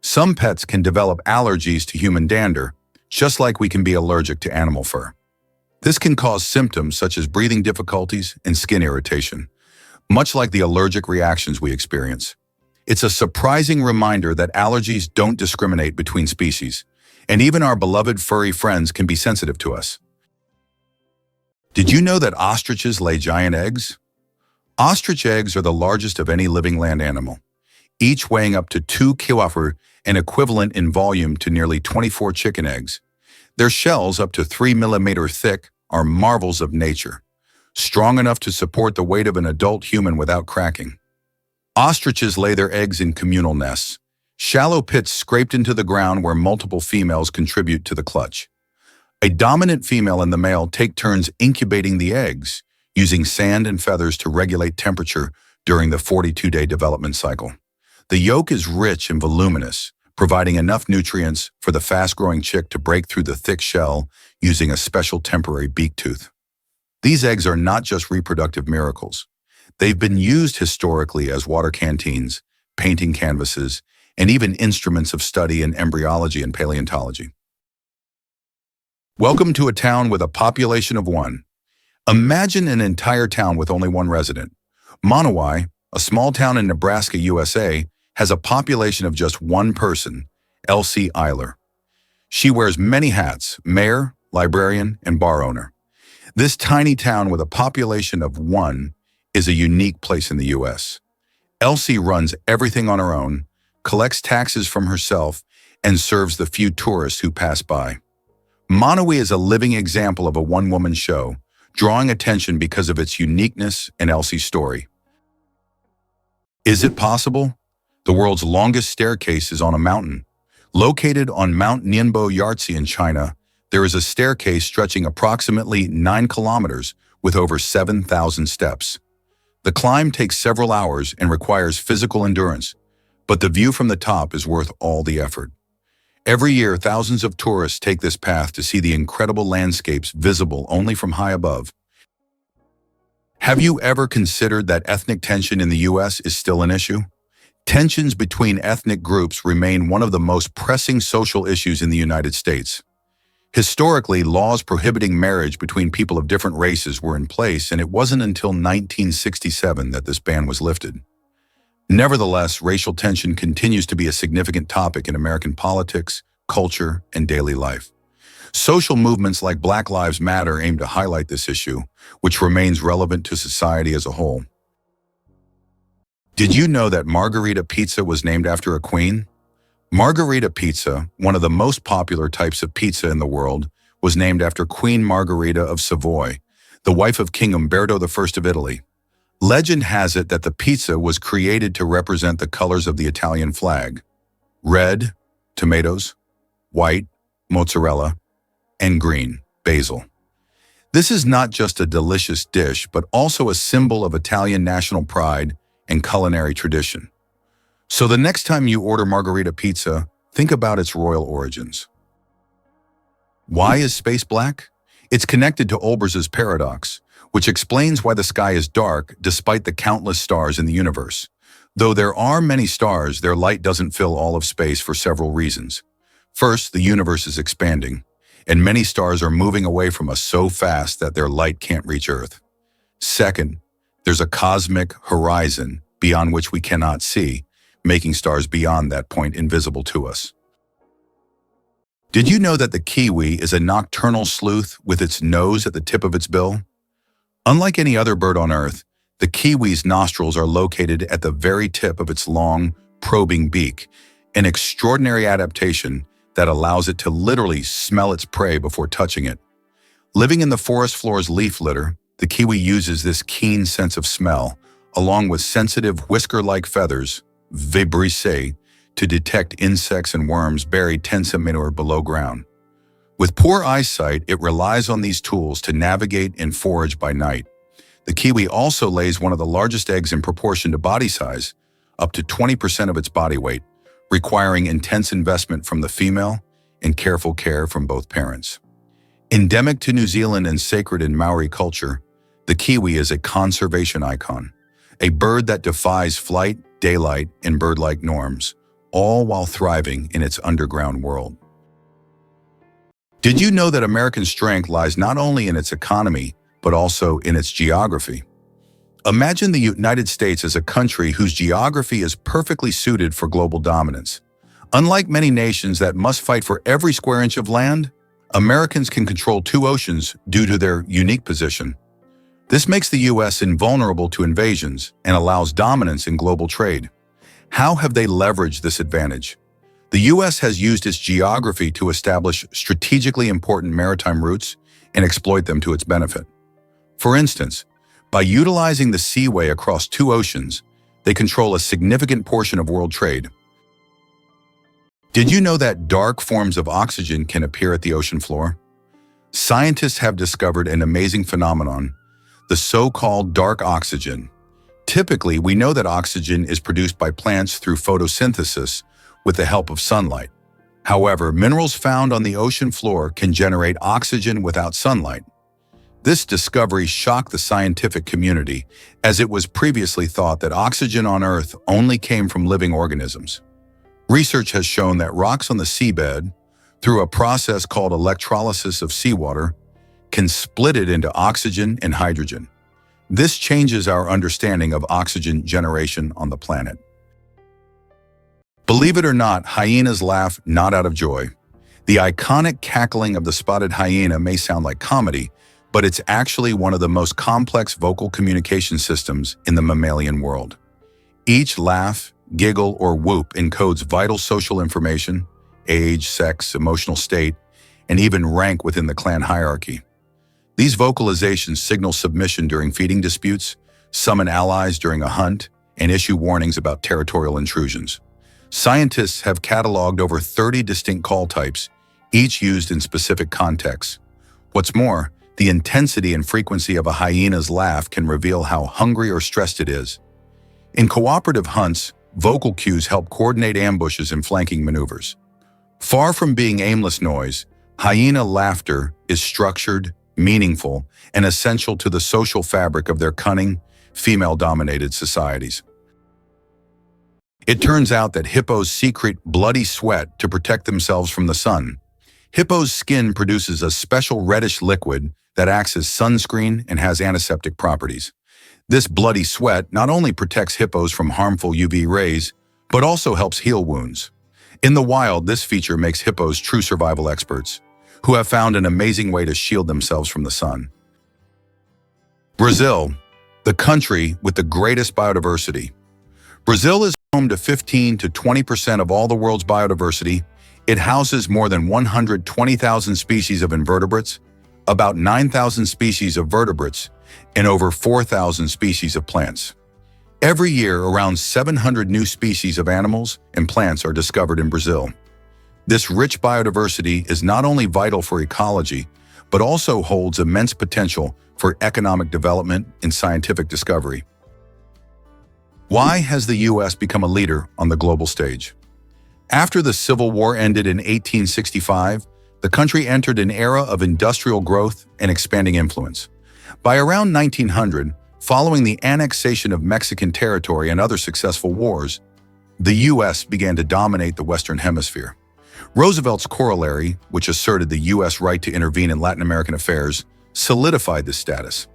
A: Some pets can develop allergies to human dander, just like we can be allergic to animal fur. This can cause symptoms such as breathing difficulties and skin irritation, much like the allergic reactions we experience. It's a surprising reminder that allergies don't discriminate between species, and even our beloved furry friends can be sensitive to us. Did you know that ostriches lay giant eggs? Ostrich eggs are the largest of any living land animal, each weighing up to 2 kilograms, an equivalent in volume to nearly 24 chicken eggs. Their shells, up to 3 millimeters thick, are marvels of nature, strong enough to support the weight of an adult human without cracking. Ostriches lay their eggs in communal nests, shallow pits scraped into the ground where multiple females contribute to the clutch. A dominant female and the male take turns incubating the eggs, using sand and feathers to regulate temperature during the 42-day development cycle. The yolk is rich and voluminous, providing enough nutrients for the fast-growing chick to break through the thick shell using a special temporary beak tooth. These eggs are not just reproductive miracles. They've been used historically as water canteens, painting canvases, and even instruments of study in embryology and paleontology. Welcome to a town with a population of one. Imagine an entire town with only one resident. Monowai, a small town in Nebraska, USA, has a population of just one person, Elsie Eiler. She wears many hats: mayor, librarian, and bar owner. This tiny town with a population of one is a unique place in the U.S. Elsie runs everything on her own, collects taxes from herself, and serves the few tourists who pass by. Monowai is a living example of a one-woman show, drawing attention because of its uniqueness and Elsie's story. Is it possible? The world's longest staircase is on a mountain. Located on Mount Nianbo Yartze in China, there is a staircase stretching approximately 9 kilometers with over 7,000 steps. The climb takes several hours and requires physical endurance, but the view from the top is worth all the effort. Every year, thousands of tourists take this path to see the incredible landscapes visible only from high above. Have you ever considered that ethnic tension in the U.S. is still an issue? Tensions between ethnic groups remain one of the most pressing social issues in the United States. Historically, laws prohibiting marriage between people of different races were in place, and it wasn't until 1967 that this ban was lifted. Nevertheless, racial tension continues to be a significant topic in American politics, culture, and daily life. Social movements like Black Lives Matter aim to highlight this issue, which remains relevant to society as a whole. Did you know that margherita pizza was named after a queen? Margherita pizza, one of the most popular types of pizza in the world, was named after Queen Margherita of Savoy, the wife of King Umberto I of Italy. Legend has it that the pizza was created to represent the colors of the Italian flag: red, tomatoes; white, mozzarella; and green, basil. This is not just a delicious dish, but also a symbol of Italian national pride and culinary tradition. So the next time you order margherita pizza, think about its royal origins. Why is space black? It's connected to Olbers's paradox, which explains why the sky is dark despite the countless stars in the universe. Though there are many stars, their light doesn't fill all of space for several reasons. First, the universe is expanding, and many stars are moving away from us so fast that their light can't reach Earth. Second, there's a cosmic horizon beyond which we cannot see, making stars beyond that point invisible to us. Did you know that the kiwi is a nocturnal sleuth with its nose at the tip of its bill? Unlike any other bird on Earth, the kiwi's nostrils are located at the very tip of its long, probing beak, an extraordinary adaptation that allows it to literally smell its prey before touching it. Living in the forest floor's leaf litter, the kiwi uses this keen sense of smell, along with sensitive whisker-like feathers, vibrissae, to detect insects and worms buried 10 centimeters below ground. With poor eyesight, it relies on these tools to navigate and forage by night. The kiwi also lays one of the largest eggs in proportion to body size, up to 20% of its body weight, requiring intense investment from the female and careful care from both parents. Endemic to New Zealand and sacred in Maori culture, the kiwi is a conservation icon, a bird that defies flight, daylight, and bird-like norms, all while thriving in its underground world. Did you know that American strength lies not only in its economy, but also in its geography? Imagine the United States as a country whose geography is perfectly suited for global dominance. Unlike many nations that must fight for every square inch of land, Americans can control 2 oceans due to their unique position. This makes the U.S. invulnerable to invasions and allows dominance in global trade. How have they leveraged this advantage? The U.S. has used its geography to establish strategically important maritime routes and exploit them to its benefit. For instance, by utilizing the seaway across 2 oceans, they control a significant portion of world trade. Did you know that dark forms of oxygen can appear at the ocean floor? Scientists have discovered an amazing phenomenon, the so-called dark oxygen. Typically, we know that oxygen is produced by plants through photosynthesis with the help of sunlight. However, minerals found on the ocean floor can generate oxygen without sunlight. This discovery shocked the scientific community, as it was previously thought that oxygen on Earth only came from living organisms. Research has shown that rocks on the seabed, through a process called electrolysis of seawater, can split it into oxygen and hydrogen. This changes our understanding of oxygen generation on the planet. Believe it or not, hyenas laugh not out of joy. The iconic cackling of the spotted hyena may sound like comedy, but it's actually one of the most complex vocal communication systems in the mammalian world. Each laugh, giggle, or whoop encodes vital social information, age, sex, emotional state, and even rank within the clan hierarchy. These vocalizations signal submission during feeding disputes, summon allies during a hunt, and issue warnings about territorial intrusions. Scientists have cataloged over 30 distinct call types, each used in specific contexts. What's more, the intensity and frequency of a hyena's laugh can reveal how hungry or stressed it is. In cooperative hunts, vocal cues help coordinate ambushes and flanking maneuvers. Far from being aimless noise, hyena laughter is structured, meaningful, and essential to the social fabric of their cunning, female-dominated societies. It turns out that hippos secrete bloody sweat to protect themselves from the sun. Hippo's skin produces a special reddish liquid that acts as sunscreen and has antiseptic properties. This bloody sweat not only protects hippos from harmful UV rays, but also helps heal wounds. In the wild, this feature makes hippos true survival experts, who have found an amazing way to shield themselves from the sun. Brazil, the country with the greatest biodiversity. Brazil is home to 15 to 20% of all the world's biodiversity. It houses more than 120,000 species of invertebrates, about 9,000 species of vertebrates, and over 4,000 species of plants. Every year, around 700 new species of animals and plants are discovered in Brazil. This rich biodiversity is not only vital for ecology, but also holds immense potential for economic development and scientific discovery. Why has the U.S. become a leader on the global stage? After the Civil War ended in 1865, the country entered an era of industrial growth and expanding influence. By around 1900, following the annexation of Mexican territory and other successful wars, the U.S. began to dominate the Western Hemisphere. Roosevelt's corollary, which asserted the U.S. right to intervene in Latin American affairs, solidified this status.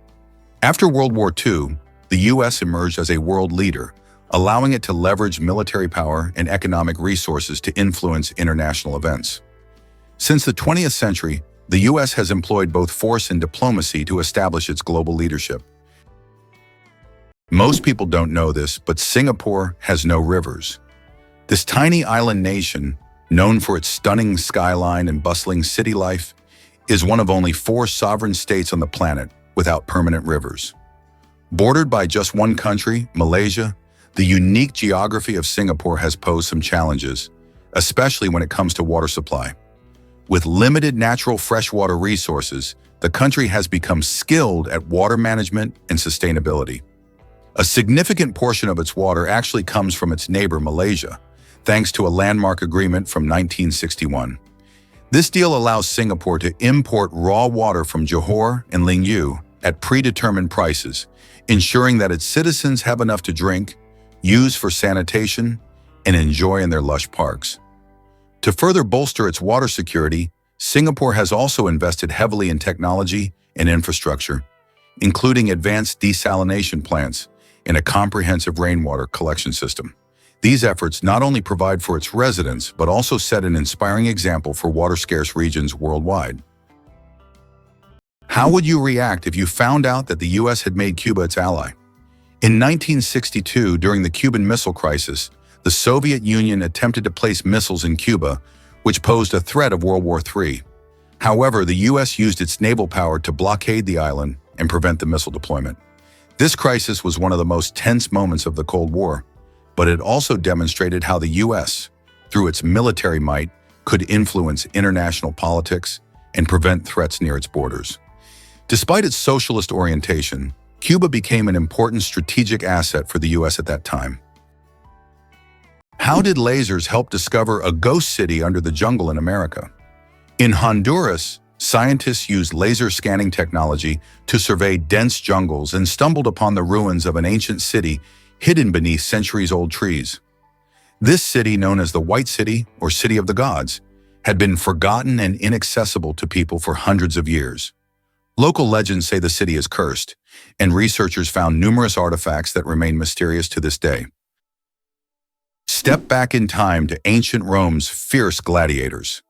A: After World War II, the U.S. emerged as a world leader, allowing it to leverage military power and economic resources to influence international events. Since the 20th century, the U.S. has employed both force and diplomacy to establish its global leadership. Most people don't know this, but Singapore has no rivers. This tiny island nation, known for its stunning skyline and bustling city life, is one of only 4 sovereign states on the planet without permanent rivers. Bordered by just one country, Malaysia, the unique geography of Singapore has posed some challenges, especially when it comes to water supply. With limited natural freshwater resources, the country has become skilled at water management and sustainability. A significant portion of its water actually comes from its neighbor Malaysia, thanks to a landmark agreement from 1961. This deal allows Singapore to import raw water from Johor and Lingyou at predetermined prices, ensuring that its citizens have enough to drink, use for sanitation, and enjoy in their lush parks. To further bolster its water security, Singapore has also invested heavily in technology and infrastructure, including advanced desalination plants and a comprehensive rainwater collection system. These efforts not only provide for its residents, but also set an inspiring example for water-scarce regions worldwide. How would you react if you found out that the U.S. had made Cuba its ally? In 1962, during the Cuban Missile Crisis, the Soviet Union attempted to place missiles in Cuba, which posed a threat of World War III. However, the U.S. used its naval power to blockade the island and prevent the missile deployment. This crisis was one of the most tense moments of the Cold War, but it also demonstrated how the U.S., through its military might, could influence international politics and prevent threats near its borders. Despite its socialist orientation, Cuba became an important strategic asset for the U.S. at that time. How did lasers help discover a ghost city under the jungle in America? In Honduras, scientists used laser scanning technology to survey dense jungles and stumbled upon the ruins of an ancient city hidden beneath centuries-old trees. This city, known as the White City or City of the Gods, had been forgotten and inaccessible to people for hundreds of years. Local legends say the city is cursed, and researchers found numerous artifacts that remain mysterious to this day. Step back in time to ancient Rome's fierce gladiators.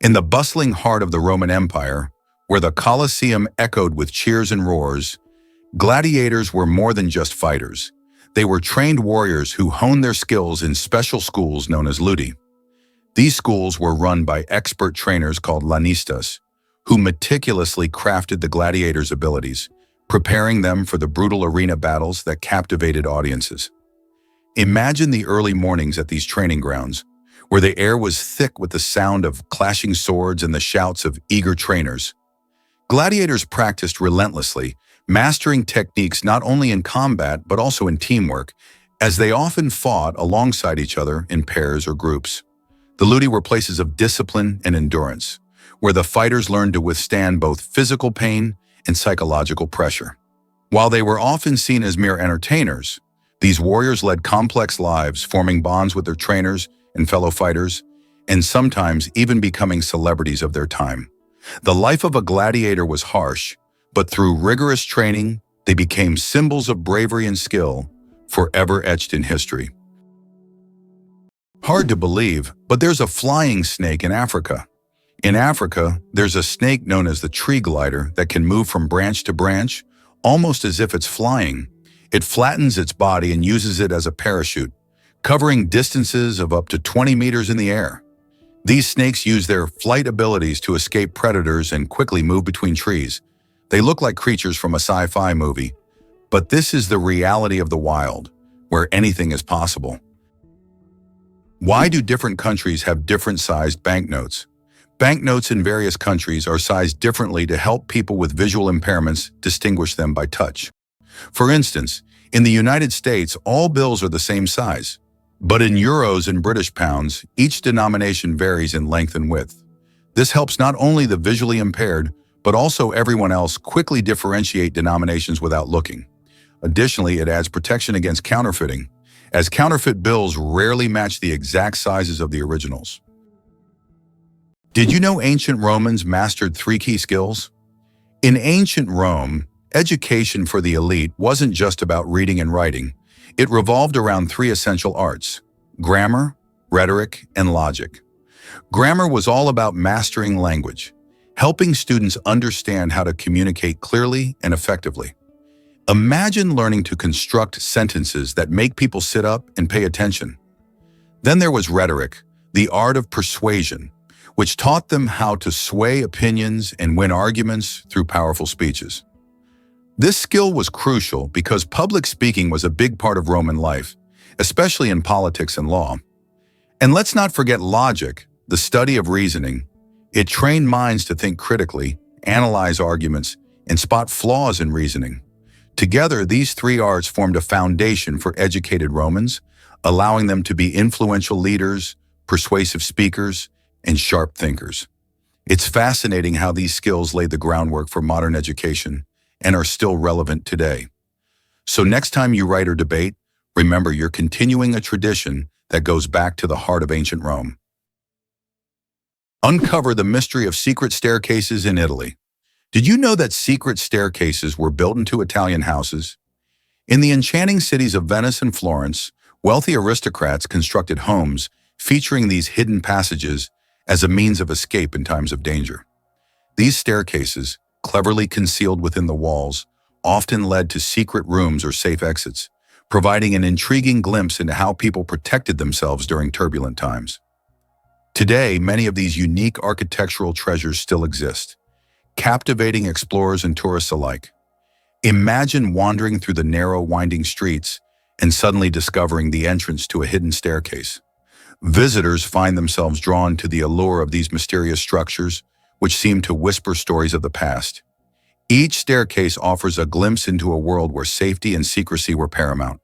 A: In the bustling heart of the Roman Empire, where the Colosseum echoed with cheers and roars, gladiators were more than just fighters. They were trained warriors who honed their skills in special schools known as ludi. These schools were run by expert trainers called lanistas, who meticulously crafted the gladiators' abilities, preparing them for the brutal arena battles that captivated audiences. Imagine the early mornings at these training grounds, where the air was thick with the sound of clashing swords and the shouts of eager trainers. Gladiators practiced relentlessly, mastering techniques not only in combat but also in teamwork, as they often fought alongside each other in pairs or groups. The ludi were places of discipline and endurance, where the fighters learned to withstand both physical pain and psychological pressure. While they were often seen as mere entertainers, these warriors led complex lives, forming bonds with their trainers and fellow fighters, and sometimes even becoming celebrities of their time. The life of a gladiator was harsh, but through rigorous training, they became symbols of bravery and skill, forever etched in history. Hard to believe, but there's a flying snake in Africa. In Africa, there's a snake known as the tree glider that can move from branch to branch, almost as if it's flying. It flattens its body and uses it as a parachute, covering distances of up to 20 meters in the air. These snakes use their flight abilities to escape predators and quickly move between trees. They look like creatures from a sci-fi movie, but this is the reality of the wild, where anything is possible. Why do different countries have different sized banknotes? Banknotes in various countries are sized differently to help people with visual impairments distinguish them by touch. For instance, in the United States, all bills are the same size. But in euros and British pounds, each denomination varies in length and width. This helps not only the visually impaired, but also everyone else quickly differentiate denominations without looking. Additionally, it adds protection against counterfeiting, as counterfeit bills rarely match the exact sizes of the originals. Did you know ancient Romans mastered 3 key skills? In ancient Rome, education for the elite wasn't just about reading and writing. It revolved around 3 essential arts: grammar, rhetoric, and logic. Grammar was all about mastering language, helping students understand how to communicate clearly and effectively. Imagine learning to construct sentences that make people sit up and pay attention. Then there was rhetoric, the art of persuasion, which taught them how to sway opinions and win arguments through powerful speeches. This skill was crucial because public speaking was a big part of Roman life, especially in politics and law. And let's not forget logic, the study of reasoning. It trained minds to think critically, analyze arguments, and spot flaws in reasoning. Together, these 3 arts formed a foundation for educated Romans, allowing them to be influential leaders, persuasive speakers, and sharp thinkers. It's fascinating how these skills laid the groundwork for modern education and are still relevant today. So next time you write or debate, remember you're continuing a tradition that goes back to the heart of ancient Rome. Uncover the mystery of secret staircases in Italy. Did you know that secret staircases were built into Italian houses? In the enchanting cities of Venice and Florence, wealthy aristocrats constructed homes featuring these hidden passages as a means of escape in times of danger. These staircases, cleverly concealed within the walls, often led to secret rooms or safe exits, providing an intriguing glimpse into how people protected themselves during turbulent times. Today, many of these unique architectural treasures still exist, captivating explorers and tourists alike. Imagine wandering through the narrow, winding streets and suddenly discovering the entrance to a hidden staircase. Visitors find themselves drawn to the allure of these mysterious structures, which seem to whisper stories of the past. Each staircase offers a glimpse into a world where safety and secrecy were paramount.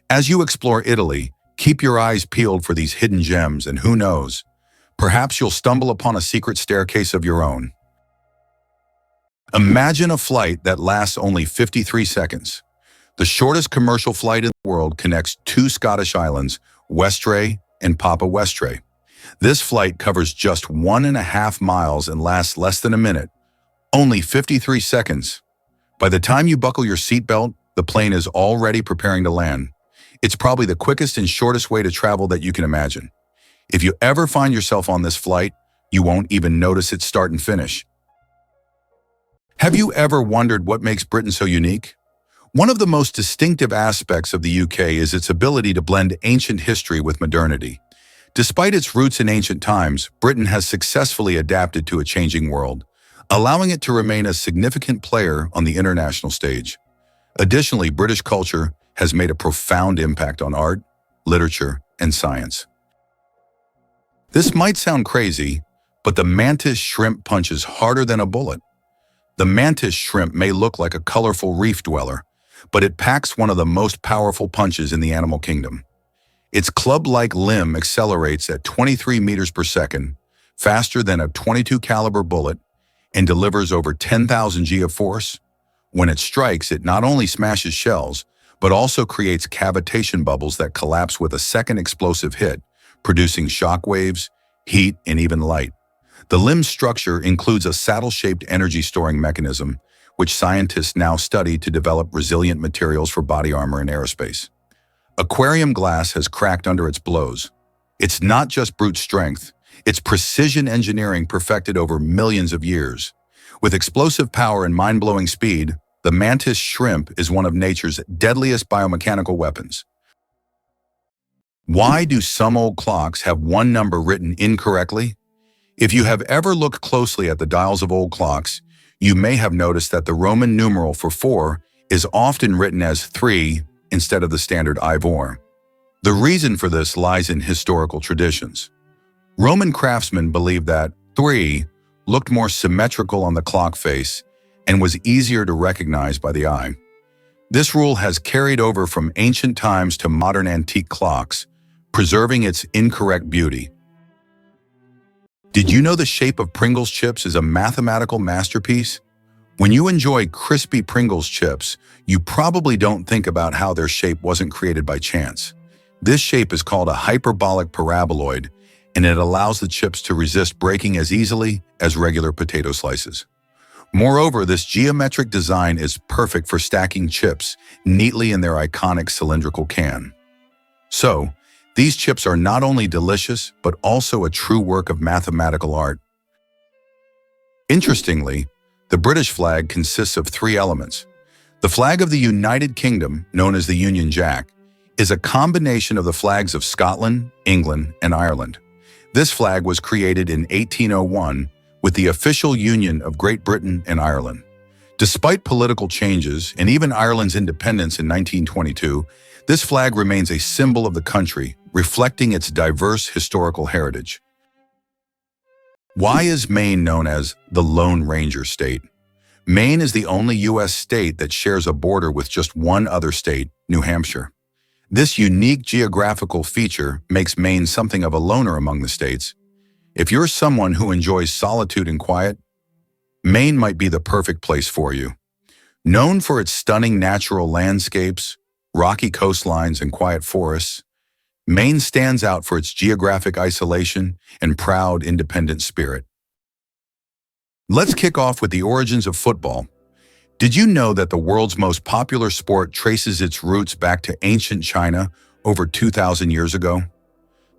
A: As you explore Italy, keep your eyes peeled for these hidden gems, and who knows, perhaps you'll stumble upon a secret staircase of your own. Imagine a flight that lasts only 53 seconds. The shortest commercial flight in the world connects 2 Scottish islands Westray, and Papa Westray. This flight covers just 1.5 miles and lasts less than a minute, only 53 seconds. By the time you buckle your seatbelt, the plane is already preparing to land. It's probably the quickest and shortest way to travel that you can imagine. If you ever find yourself on this flight, you won't even notice its start and finish. Have you ever wondered what makes Britain so unique? One of the most distinctive aspects of the UK is its ability to blend ancient history with modernity. Despite its roots in ancient times, Britain has successfully adapted to a changing world, allowing it to remain a significant player on the international stage. Additionally, British culture has made a profound impact on art, literature, and science. This might sound crazy, but the mantis shrimp punches harder than a bullet. The mantis shrimp may look like a colorful reef dweller, but it packs one of the most powerful punches in the animal kingdom. Its club-like limb accelerates at 23 meters per second, faster than a .22 caliber bullet, and delivers over 10,000 G of force. When it strikes, it not only smashes shells, but also creates cavitation bubbles that collapse with a second explosive hit, producing shock waves, heat, and even light. The limb's structure includes a saddle-shaped energy-storing mechanism, which scientists now study to develop resilient materials for body armor in aerospace. Aquarium glass has cracked under its blows. It's not just brute strength, it's precision engineering perfected over millions of years. With explosive power and mind-blowing speed, the mantis shrimp is one of nature's deadliest biomechanical weapons. Why do some old clocks have one number written incorrectly? If you have ever looked closely at the dials of old clocks, you may have noticed that the Roman numeral for 4 is often written as 3 instead of the standard Ivor. The reason for this lies in historical traditions. Roman craftsmen believed that 3 looked more symmetrical on the clock face and was easier to recognize by the eye. This rule has carried over from ancient times to modern antique clocks, preserving its incorrect beauty. Did you know the shape of Pringles chips is a mathematical masterpiece? When you enjoy crispy Pringles chips, you probably don't think about how their shape wasn't created by chance. This shape is called a hyperbolic paraboloid, and it allows the chips to resist breaking as easily as regular potato slices. Moreover, this geometric design is perfect for stacking chips neatly in their iconic cylindrical can. So, these chips are not only delicious, but also a true work of mathematical art. Interestingly, the British flag consists of 3 elements. The flag of the United Kingdom, known as the Union Jack, is a combination of the flags of Scotland, England, and Ireland. This flag was created in 1801 with the official union of Great Britain and Ireland. Despite political changes and even Ireland's independence in 1922, this flag remains a symbol of the country, reflecting its diverse historical heritage. Why is Maine known as the Lone Ranger State? Maine is the only U.S. state that shares a border with just one other state, New Hampshire. This unique geographical feature makes Maine something of a loner among the states. If you're someone who enjoys solitude and quiet, Maine might be the perfect place for you. Known for its stunning natural landscapes, rocky coastlines, and quiet forests, Maine stands out for its geographic isolation and proud, independent spirit. Let's kick off with the origins of football. Did you know that the world's most popular sport traces its roots back to ancient China over 2,000 years ago?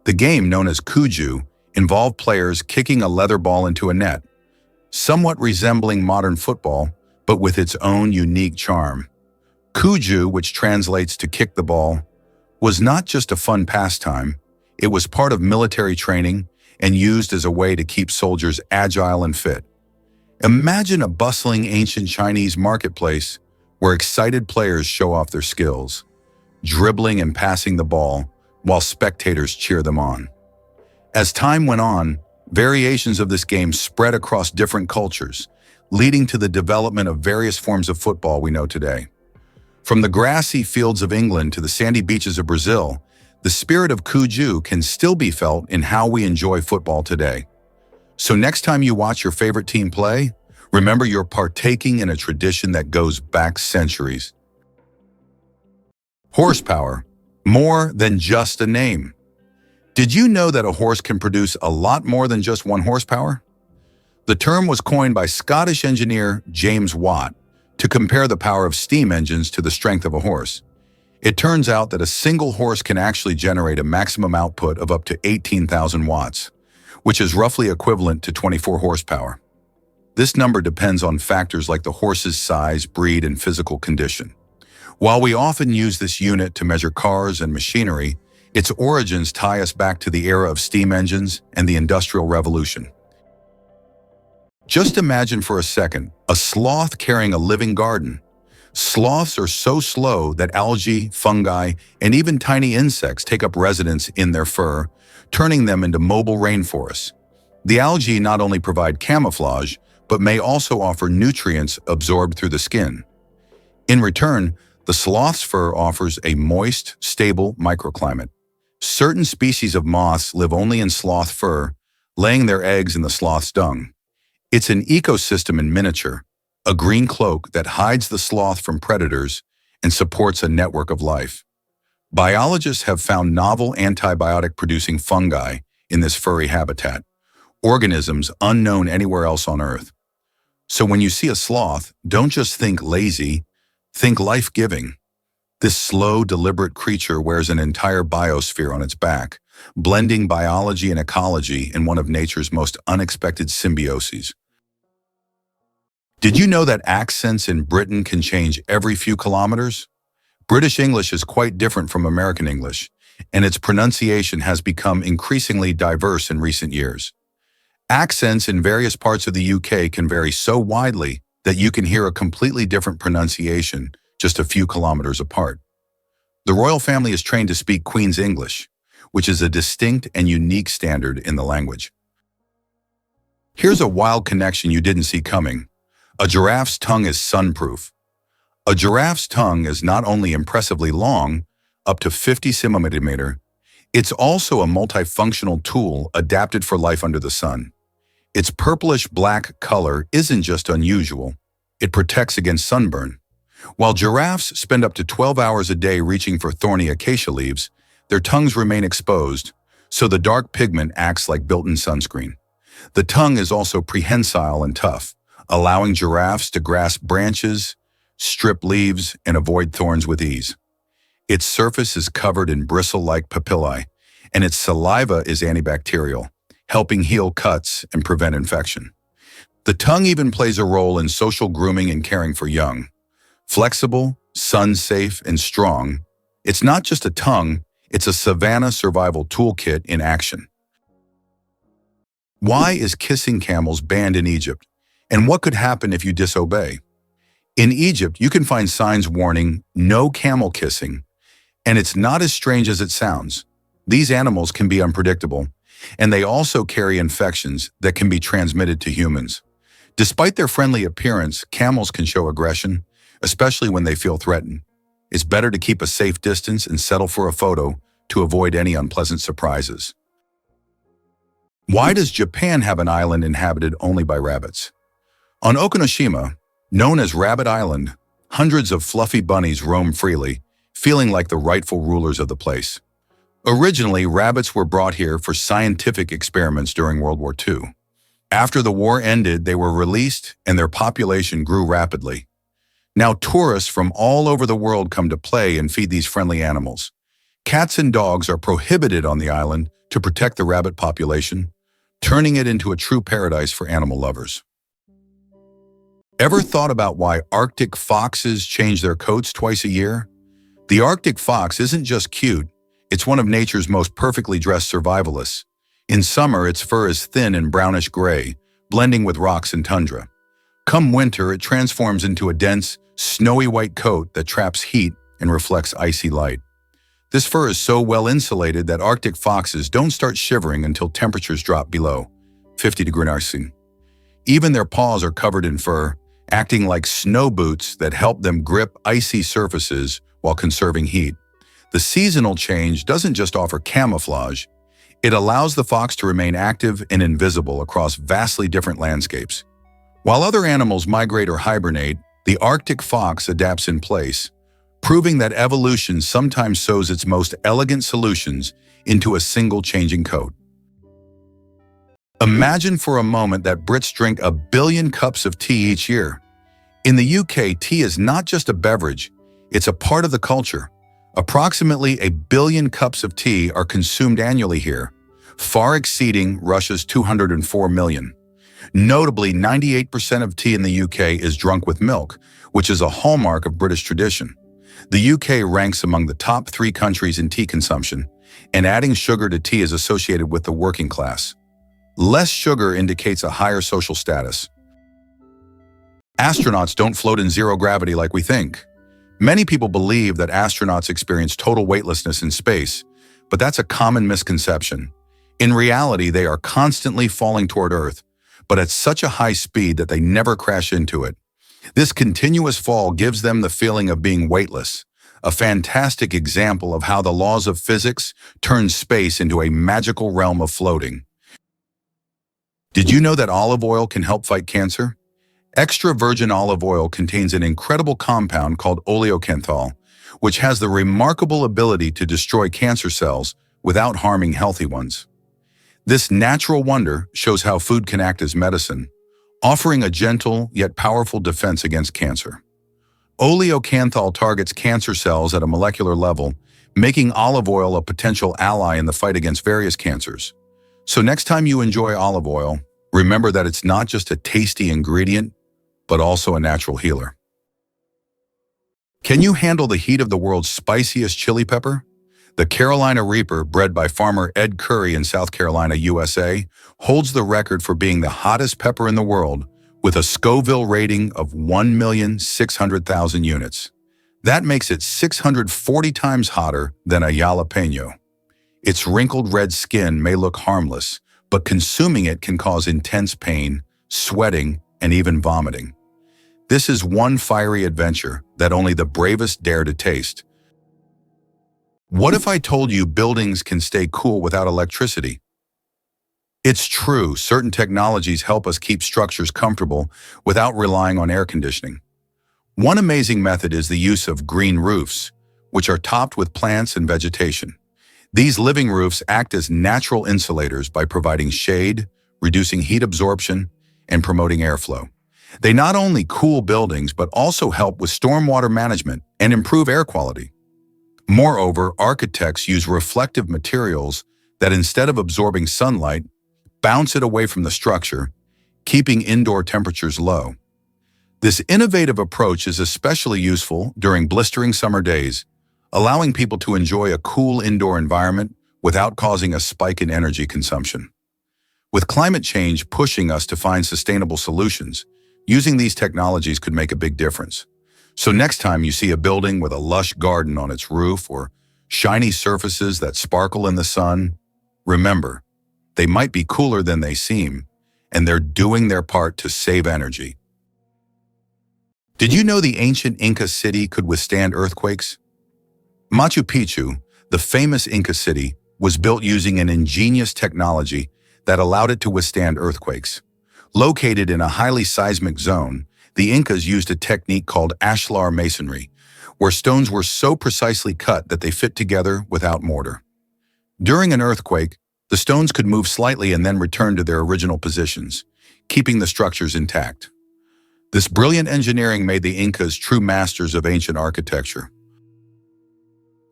A: The game, known as cuju, involved players kicking a leather ball into a net, somewhat resembling modern football, but with its own unique charm. Cuju, which translates to kick the ball, was not just a fun pastime. It was part of military training and used as a way to keep soldiers agile and fit. Imagine a bustling ancient Chinese marketplace where excited players show off their skills, dribbling and passing the ball while spectators cheer them on. As time went on, variations of this game spread across different cultures, leading to the development of various forms of football we know today. From the grassy fields of England to the sandy beaches of Brazil, the spirit of cuju can still be felt in how we enjoy football today. So next time you watch your favorite team play, remember you're partaking in a tradition that goes back centuries. Horsepower, more than just a name. Did you know that a horse can produce a lot more than just 1 horsepower? The term was coined by Scottish engineer James Watt to compare the power of steam engines to the strength of a horse. It turns out that a single horse can actually generate a maximum output of up to 18,000 watts, which is roughly equivalent to 24 horsepower. This number depends on factors like the horse's size, breed, and physical condition. While we often use this unit to measure cars and machinery, its origins tie us back to the era of steam engines and the Industrial Revolution. Just imagine for a second a sloth carrying a living garden. Sloths are so slow that algae, fungi, and even tiny insects take up residence in their fur, turning them into mobile rainforests. The algae not only provide camouflage, but may also offer nutrients absorbed through the skin. In return, the sloth's fur offers a moist, stable microclimate. Certain species of moths live only in sloth fur, laying their eggs in the sloth's dung. It's an ecosystem in miniature, a green cloak that hides the sloth from predators and supports a network of life. Biologists have found novel antibiotic-producing fungi in this furry habitat, organisms unknown anywhere else on Earth. So when you see a sloth, don't just think lazy, think life-giving. This slow, deliberate creature wears an entire biosphere on its back, blending biology and ecology in one of nature's most unexpected symbioses. Did you know that accents in Britain can change every few kilometers? British English is quite different from American English, and its pronunciation has become increasingly diverse in recent years. Accents in various parts of the UK can vary so widely that you can hear a completely different pronunciation just a few kilometers apart. The royal family is trained to speak Queen's English, which is a distinct and unique standard in the language. Here's a wild connection you didn't see coming. A giraffe's tongue is sunproof. A giraffe's tongue is not only impressively long, up to 50 centimeters, it's also a multifunctional tool adapted for life under the sun. Its purplish-black color isn't just unusual, it protects against sunburn. While giraffes spend up to 12 hours a day reaching for thorny acacia leaves, their tongues remain exposed, so the dark pigment acts like built-in sunscreen. The tongue is also prehensile and tough, allowing giraffes to grasp branches, strip leaves, and avoid thorns with ease. Its surface is covered in bristle-like papillae, and its saliva is antibacterial, helping heal cuts and prevent infection. The tongue even plays a role in social grooming and caring for young. Flexible, sun-safe, and strong, it's not just a tongue, it's a savanna survival toolkit in action. Why is kissing camels banned in Egypt? And what could happen if you disobey? In Egypt, you can find signs warning, "No camel kissing," and it's not as strange as it sounds. These animals can be unpredictable, and they also carry infections that can be transmitted to humans. Despite their friendly appearance, camels can show aggression, especially when they feel threatened. It's better to keep a safe distance and settle for a photo to avoid any unpleasant surprises. Why does Japan have an island inhabited only by rabbits? On Okinoshima, known as Rabbit Island, hundreds of fluffy bunnies roam freely, feeling like the rightful rulers of the place. Originally, rabbits were brought here for scientific experiments during World War II. After the war ended, they were released and their population grew rapidly. Now tourists from all over the world come to play and feed these friendly animals. Cats and dogs are prohibited on the island to protect the rabbit population, turning it into a true paradise for animal lovers. Ever thought about why Arctic foxes change their coats twice a year? The Arctic fox isn't just cute, it's one of nature's most perfectly dressed survivalists. In summer, its fur is thin and brownish gray, blending with rocks and tundra. Come winter, it transforms into a dense, snowy white coat that traps heat and reflects icy light. This fur is so well insulated that Arctic foxes don't start shivering until temperatures drop below 50 degrees Celsius. Even their paws are covered in fur, acting like snow boots that help them grip icy surfaces while conserving heat. The seasonal change doesn't just offer camouflage, it allows the fox to remain active and invisible across vastly different landscapes. While other animals migrate or hibernate, the Arctic fox adapts in place, proving that evolution sometimes sows its most elegant solutions into a single changing coat. Imagine for a moment that Brits drink 1 billion cups of tea each year. In the UK, tea is not just a beverage, it's a part of the culture. Approximately 1 billion cups of tea are consumed annually here, far exceeding Russia's 204 million. Notably, 98% of tea in the UK is drunk with milk, which is a hallmark of British tradition. The UK ranks among the top 3 countries in tea consumption, and adding sugar to tea is associated with the working class. Less sugar indicates a higher social status. Astronauts don't float in zero gravity like we think. Many people believe that astronauts experience total weightlessness in space, but that's a common misconception. In reality, they are constantly falling toward Earth, but at such a high speed that they never crash into it. This continuous fall gives them the feeling of being weightless, a fantastic example of how the laws of physics turn space into a magical realm of floating. Did you know that olive oil can help fight cancer? Extra virgin olive oil contains an incredible compound called oleocanthal, which has the remarkable ability to destroy cancer cells without harming healthy ones. This natural wonder shows how food can act as medicine, offering a gentle yet powerful defense against cancer. Oleocanthal targets cancer cells at a molecular level, making olive oil a potential ally in the fight against various cancers. So next time you enjoy olive oil, remember that it's not just a tasty ingredient, but also a natural healer. Can you handle the heat of the world's spiciest chili pepper? The Carolina Reaper, bred by farmer Ed Curry in South Carolina, USA, holds the record for being the hottest pepper in the world with a Scoville rating of 1,600,000 units. That makes it 640 times hotter than a jalapeno. Its wrinkled red skin may look harmless, but consuming it can cause intense pain, sweating, and even vomiting. This is one fiery adventure that only the bravest dare to taste. What if I told you buildings can stay cool without electricity? It's true, certain technologies help us keep structures comfortable without relying on air conditioning. One amazing method is the use of green roofs, which are topped with plants and vegetation. These living roofs act as natural insulators by providing shade, reducing heat absorption, and promoting airflow. They not only cool buildings, but also help with stormwater management and improve air quality. Moreover, architects use reflective materials that, instead of absorbing sunlight, bounce it away from the structure, keeping indoor temperatures low. This innovative approach is especially useful during blistering summer days, allowing people to enjoy a cool indoor environment without causing a spike in energy consumption. With climate change pushing us to find sustainable solutions, using these technologies could make a big difference. So next time you see a building with a lush garden on its roof or shiny surfaces that sparkle in the sun, remember, they might be cooler than they seem, and they're doing their part to save energy. Did you know the ancient Inca city could withstand earthquakes? Machu Picchu, the famous Inca city, was built using an ingenious technology that allowed it to withstand earthquakes. Located in a highly seismic zone, the Incas used a technique called ashlar masonry, where stones were so precisely cut that they fit together without mortar. During an earthquake, the stones could move slightly and then return to their original positions, keeping the structures intact. This brilliant engineering made the Incas true masters of ancient architecture.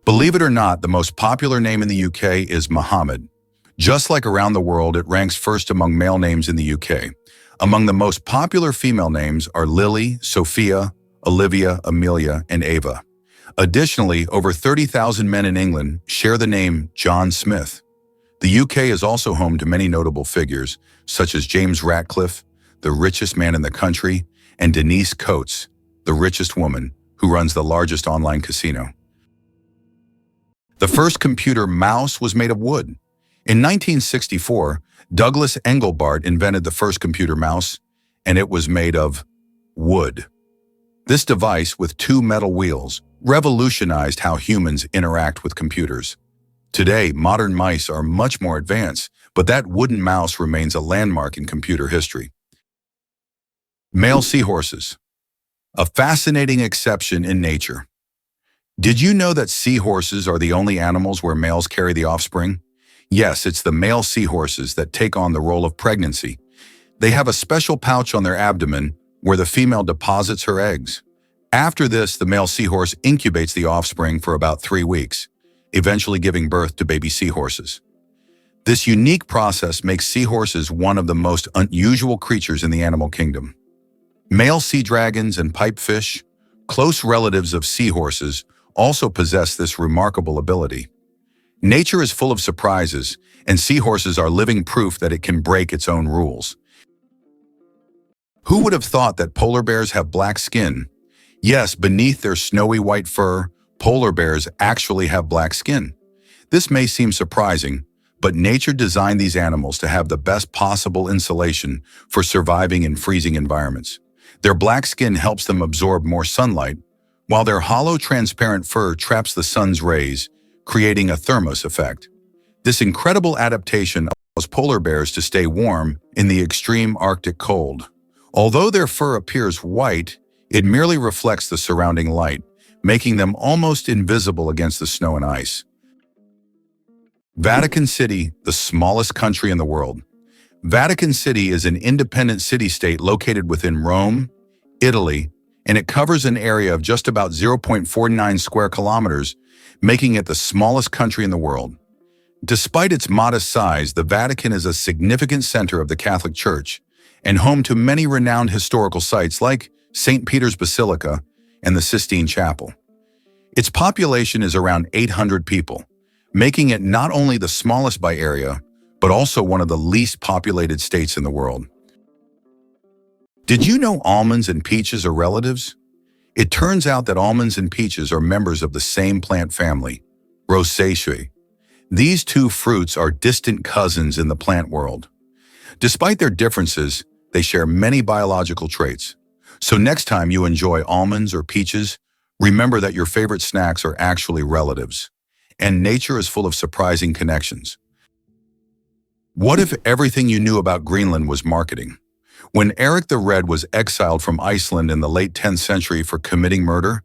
A: Believe it or not, the most popular name in the UK is Mohammed. Just like around the world, it ranks first among male names in the UK. Among the most popular female names are Lily, Sophia, Olivia, Amelia, and Ava. Additionally, over 30,000 men in England share the name John Smith. The UK is also home to many notable figures, such as James Ratcliffe, the richest man in the country, and Denise Coates, the richest woman, who runs the largest online casino. The first computer mouse was made of wood. In 1964, Douglas Engelbart invented the first computer mouse, and it was made of wood. This device, with 2 metal wheels, revolutionized how humans interact with computers. Today, modern mice are much more advanced, but that wooden mouse remains a landmark in computer history. Male seahorses, a fascinating exception in nature. Did you know that seahorses are the only animals where males carry the offspring? Yes, it's the male seahorses that take on the role of pregnancy. They have a special pouch on their abdomen where the female deposits her eggs. After this, the male seahorse incubates the offspring for about 3 weeks, eventually giving birth to baby seahorses. This unique process makes seahorses one of the most unusual creatures in the animal kingdom. Male sea dragons and pipefish, close relatives of seahorses, also possess this remarkable ability. Nature is full of surprises, and seahorses are living proof that it can break its own rules. Who would have thought that polar bears have black skin? Yes, beneath their snowy white fur, polar bears actually have black skin. This may seem surprising, but nature designed these animals to have the best possible insulation for surviving in freezing environments. Their black skin helps them absorb more sunlight, while their hollow, transparent fur traps the sun's rays, creating a thermos effect. This incredible adaptation allows polar bears to stay warm in the extreme Arctic cold. Although their fur appears white, it merely reflects the surrounding light, making them almost invisible against the snow and ice. Vatican City, the smallest country in the world. Vatican City is an independent city-state located within Rome, Italy, and it covers an area of just about 0.49 square kilometers, making it the smallest country in the world. Despite its modest size, the Vatican is a significant center of the Catholic Church and home to many renowned historical sites like St. Peter's Basilica and the Sistine Chapel. Its population is around 800 people, making it not only the smallest by area, but also one of the least populated states in the world. Did you know almonds and peaches are relatives? It turns out that almonds and peaches are members of the same plant family, Rosaceae. These two fruits are distant cousins in the plant world. Despite their differences, they share many biological traits. So next time you enjoy almonds or peaches, remember that your favorite snacks are actually relatives. And nature is full of surprising connections. What if everything you knew about Greenland was marketing? When Eric the Red was exiled from Iceland in the late 10th century for committing murder,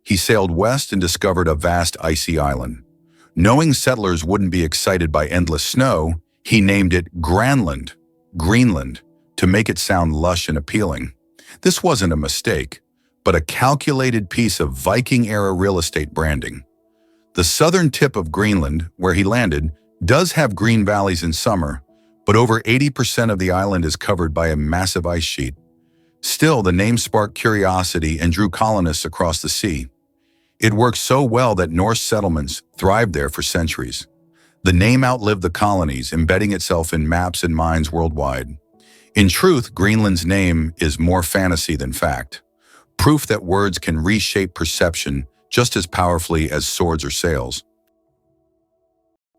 A: he sailed west and discovered a vast icy island. Knowing settlers wouldn't be excited by endless snow, he named it Greenland, to make it sound lush and appealing. This wasn't a mistake, but a calculated piece of Viking-era real estate branding. The southern tip of Greenland, where he landed, does have green valleys in summer, but over 80% of the island is covered by a massive ice sheet. Still, the name sparked curiosity and drew colonists across the sea. It worked so well that Norse settlements thrived there for centuries. The name outlived the colonies, embedding itself in maps and minds worldwide. In truth, Greenland's name is more fantasy than fact, proof that words can reshape perception just as powerfully as swords or sails.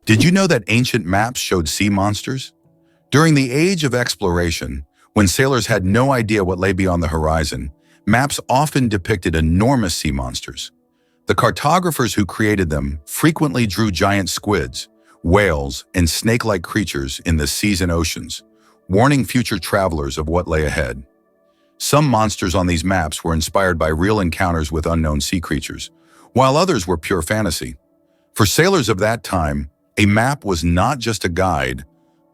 A: Did you know that ancient maps showed sea monsters? During the age of exploration, when sailors had no idea what lay beyond the horizon, maps often depicted enormous sea monsters. The cartographers who created them frequently drew giant squids, whales, and snake-like creatures in the seas and oceans, warning future travelers of what lay ahead. Some monsters on these maps were inspired by real encounters with unknown sea creatures, while others were pure fantasy. For sailors of that time, a map was not just a guide,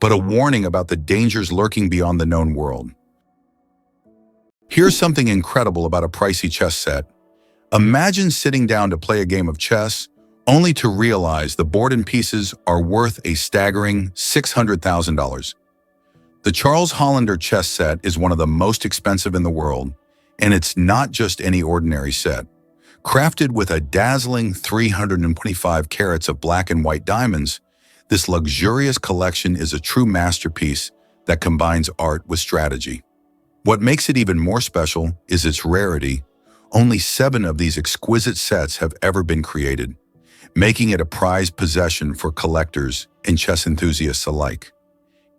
A: but a warning about the dangers lurking beyond the known world. Here's something incredible about a pricey chess set. Imagine sitting down to play a game of chess, only to realize the board and pieces are worth a staggering $600,000. The Charles Hollander chess set is one of the most expensive in the world, and it's not just any ordinary set. Crafted with a dazzling 325 carats of black and white diamonds, this luxurious collection is a true masterpiece that combines art with strategy. What makes it even more special is its rarity. Only 7 of these exquisite sets have ever been created, making it a prized possession for collectors and chess enthusiasts alike.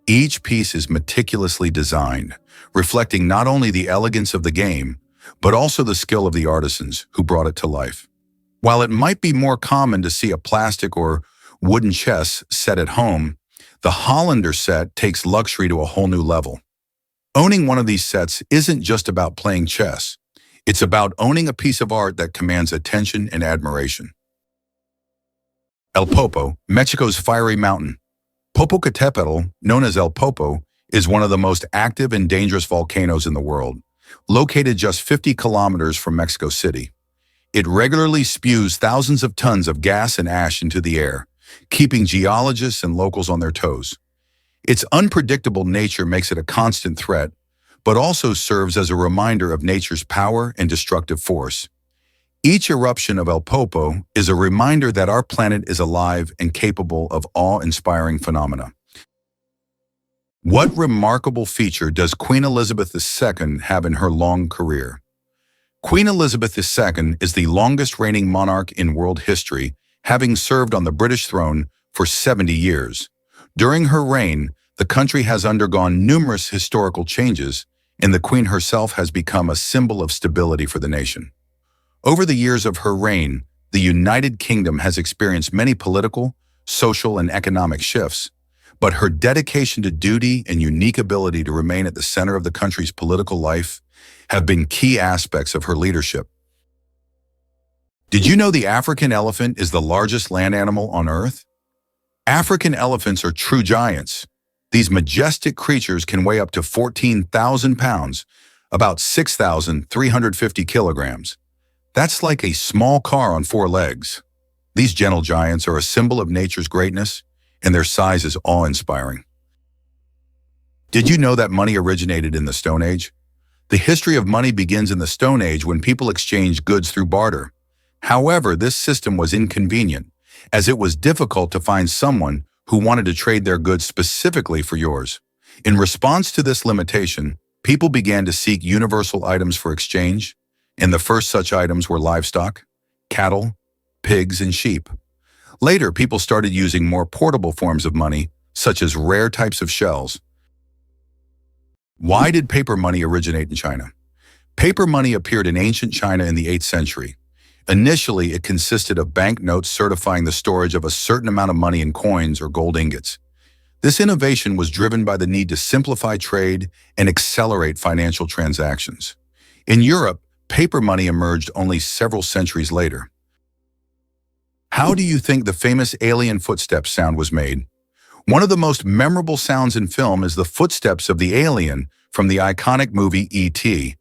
A: Each piece is meticulously designed, reflecting not only the elegance of the game, but also the skill of the artisans who brought it to life. While it might be more common to see a plastic or wooden chess set at home, the Hollander set takes luxury to a whole new level. Owning one of these sets isn't just about playing chess. It's about owning a piece of art that commands attention and admiration. El Popo, Mexico's fiery mountain. Popocatépetl, known as El Popo, is one of the most active and dangerous volcanoes in the world, located just 50 kilometers from Mexico City. It regularly spews thousands of tons of gas and ash into the air, keeping geologists and locals on their toes. Its unpredictable nature makes it a constant threat, but also serves as a reminder of nature's power and destructive force. Each eruption of El Popo is a reminder that our planet is alive and capable of awe-inspiring phenomena. What remarkable feature does Queen Elizabeth II have in her long career? Queen Elizabeth II is the longest reigning monarch in world history, having served on the British throne for 70 years. During her reign, the country has undergone numerous historical changes, and the Queen herself has become a symbol of stability for the nation. Over the years of her reign, the United Kingdom has experienced many political, social, and economic shifts, but her dedication to duty and unique ability to remain at the center of the country's political life have been key aspects of her leadership. Did you know the African elephant is the largest land animal on Earth? African elephants are true giants. These majestic creatures can weigh up to 14,000 pounds, about 6,350 kilograms. That's like a small car on 4 legs. These gentle giants are a symbol of nature's greatness, and their size is awe-inspiring. Did you know that money originated in the Stone Age? The history of money begins in the Stone Age when people exchanged goods through barter. However, this system was inconvenient, as it was difficult to find someone who wanted to trade their goods specifically for yours. In response to this limitation, people began to seek universal items for exchange, and the first such items were livestock, cattle, pigs, and sheep. Later, people started using more portable forms of money, such as rare types of shells. Why did paper money originate in China? Paper money appeared in ancient China in the 8th century. Initially, it consisted of banknotes certifying the storage of a certain amount of money in coins or gold ingots. This innovation was driven by the need to simplify trade and accelerate financial transactions. In Europe, paper money emerged only several centuries later. How do you think the famous alien footsteps sound was made? One of the most memorable sounds in film is the footsteps of the alien from the iconic movie E.T.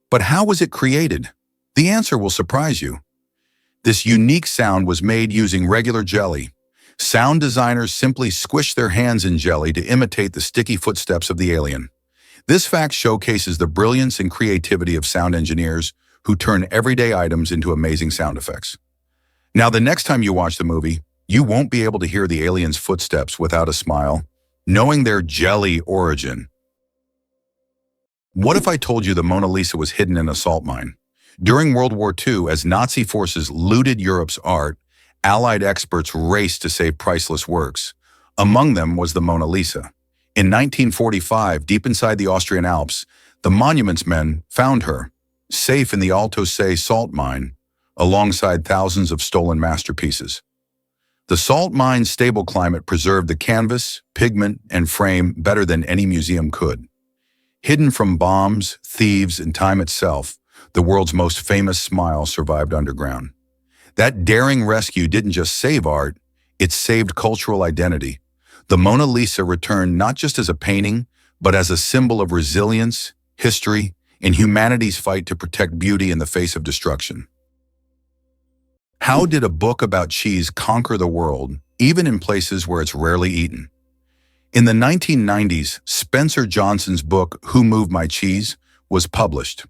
A: But how was it created? The answer will surprise you. This unique sound was made using regular jelly. Sound designers simply squished their hands in jelly to imitate the sticky footsteps of the alien. This fact showcases the brilliance and creativity of sound engineers who turn everyday items into amazing sound effects. Now, the next time you watch the movie, you won't be able to hear the alien's footsteps without a smile, knowing their jelly origin. What if I told you the Mona Lisa was hidden in a salt mine? During World War II, as Nazi forces looted Europe's art, Allied experts raced to save priceless works. Among them was the Mona Lisa. In 1945, deep inside the Austrian Alps, the monuments men found her, safe in the Alto Se salt mine, alongside thousands of stolen masterpieces. The salt mine's stable climate preserved the canvas, pigment, and frame better than any museum could. Hidden from bombs, thieves, and time itself, the world's most famous smile survived underground. That daring rescue didn't just save art, it saved cultural identity. The Mona Lisa returned not just as a painting, but as a symbol of resilience, history, and humanity's fight to protect beauty in the face of destruction. How did a book about cheese conquer the world, even in places where it's rarely eaten? In the 1990s, Spencer Johnson's book, Who Moved My Cheese, was published.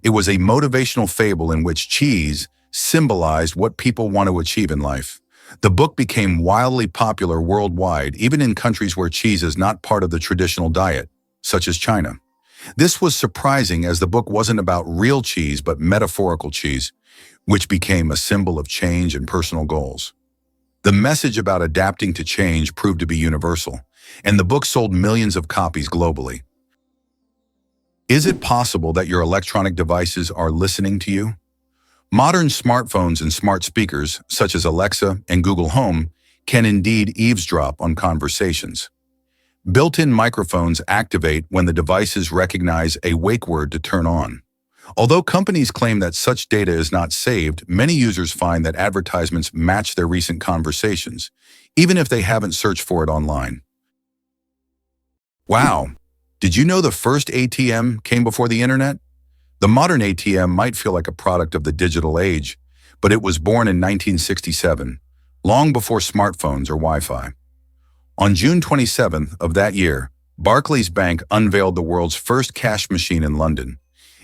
A: It was a motivational fable in which cheese symbolized what people want to achieve in life. The book became wildly popular worldwide, even in countries where cheese is not part of the traditional diet, such as China. This was surprising as the book wasn't about real cheese but metaphorical cheese, which became a symbol of change and personal goals. The message about adapting to change proved to be universal, and the book sold millions of copies globally. Is it possible that your electronic devices are listening to you? Modern smartphones and smart speakers, such as Alexa and Google Home, can indeed eavesdrop on conversations. Built-in microphones activate when the devices recognize a wake word to turn on. Although companies claim that such data is not saved, many users find that advertisements match their recent conversations, even if they haven't searched for it online. Wow! Did you know the first ATM came before the internet? The modern ATM might feel like a product of the digital age, but it was born in 1967, long before smartphones or Wi-Fi. On June 27th of that year, Barclays Bank unveiled the world's first cash machine in London.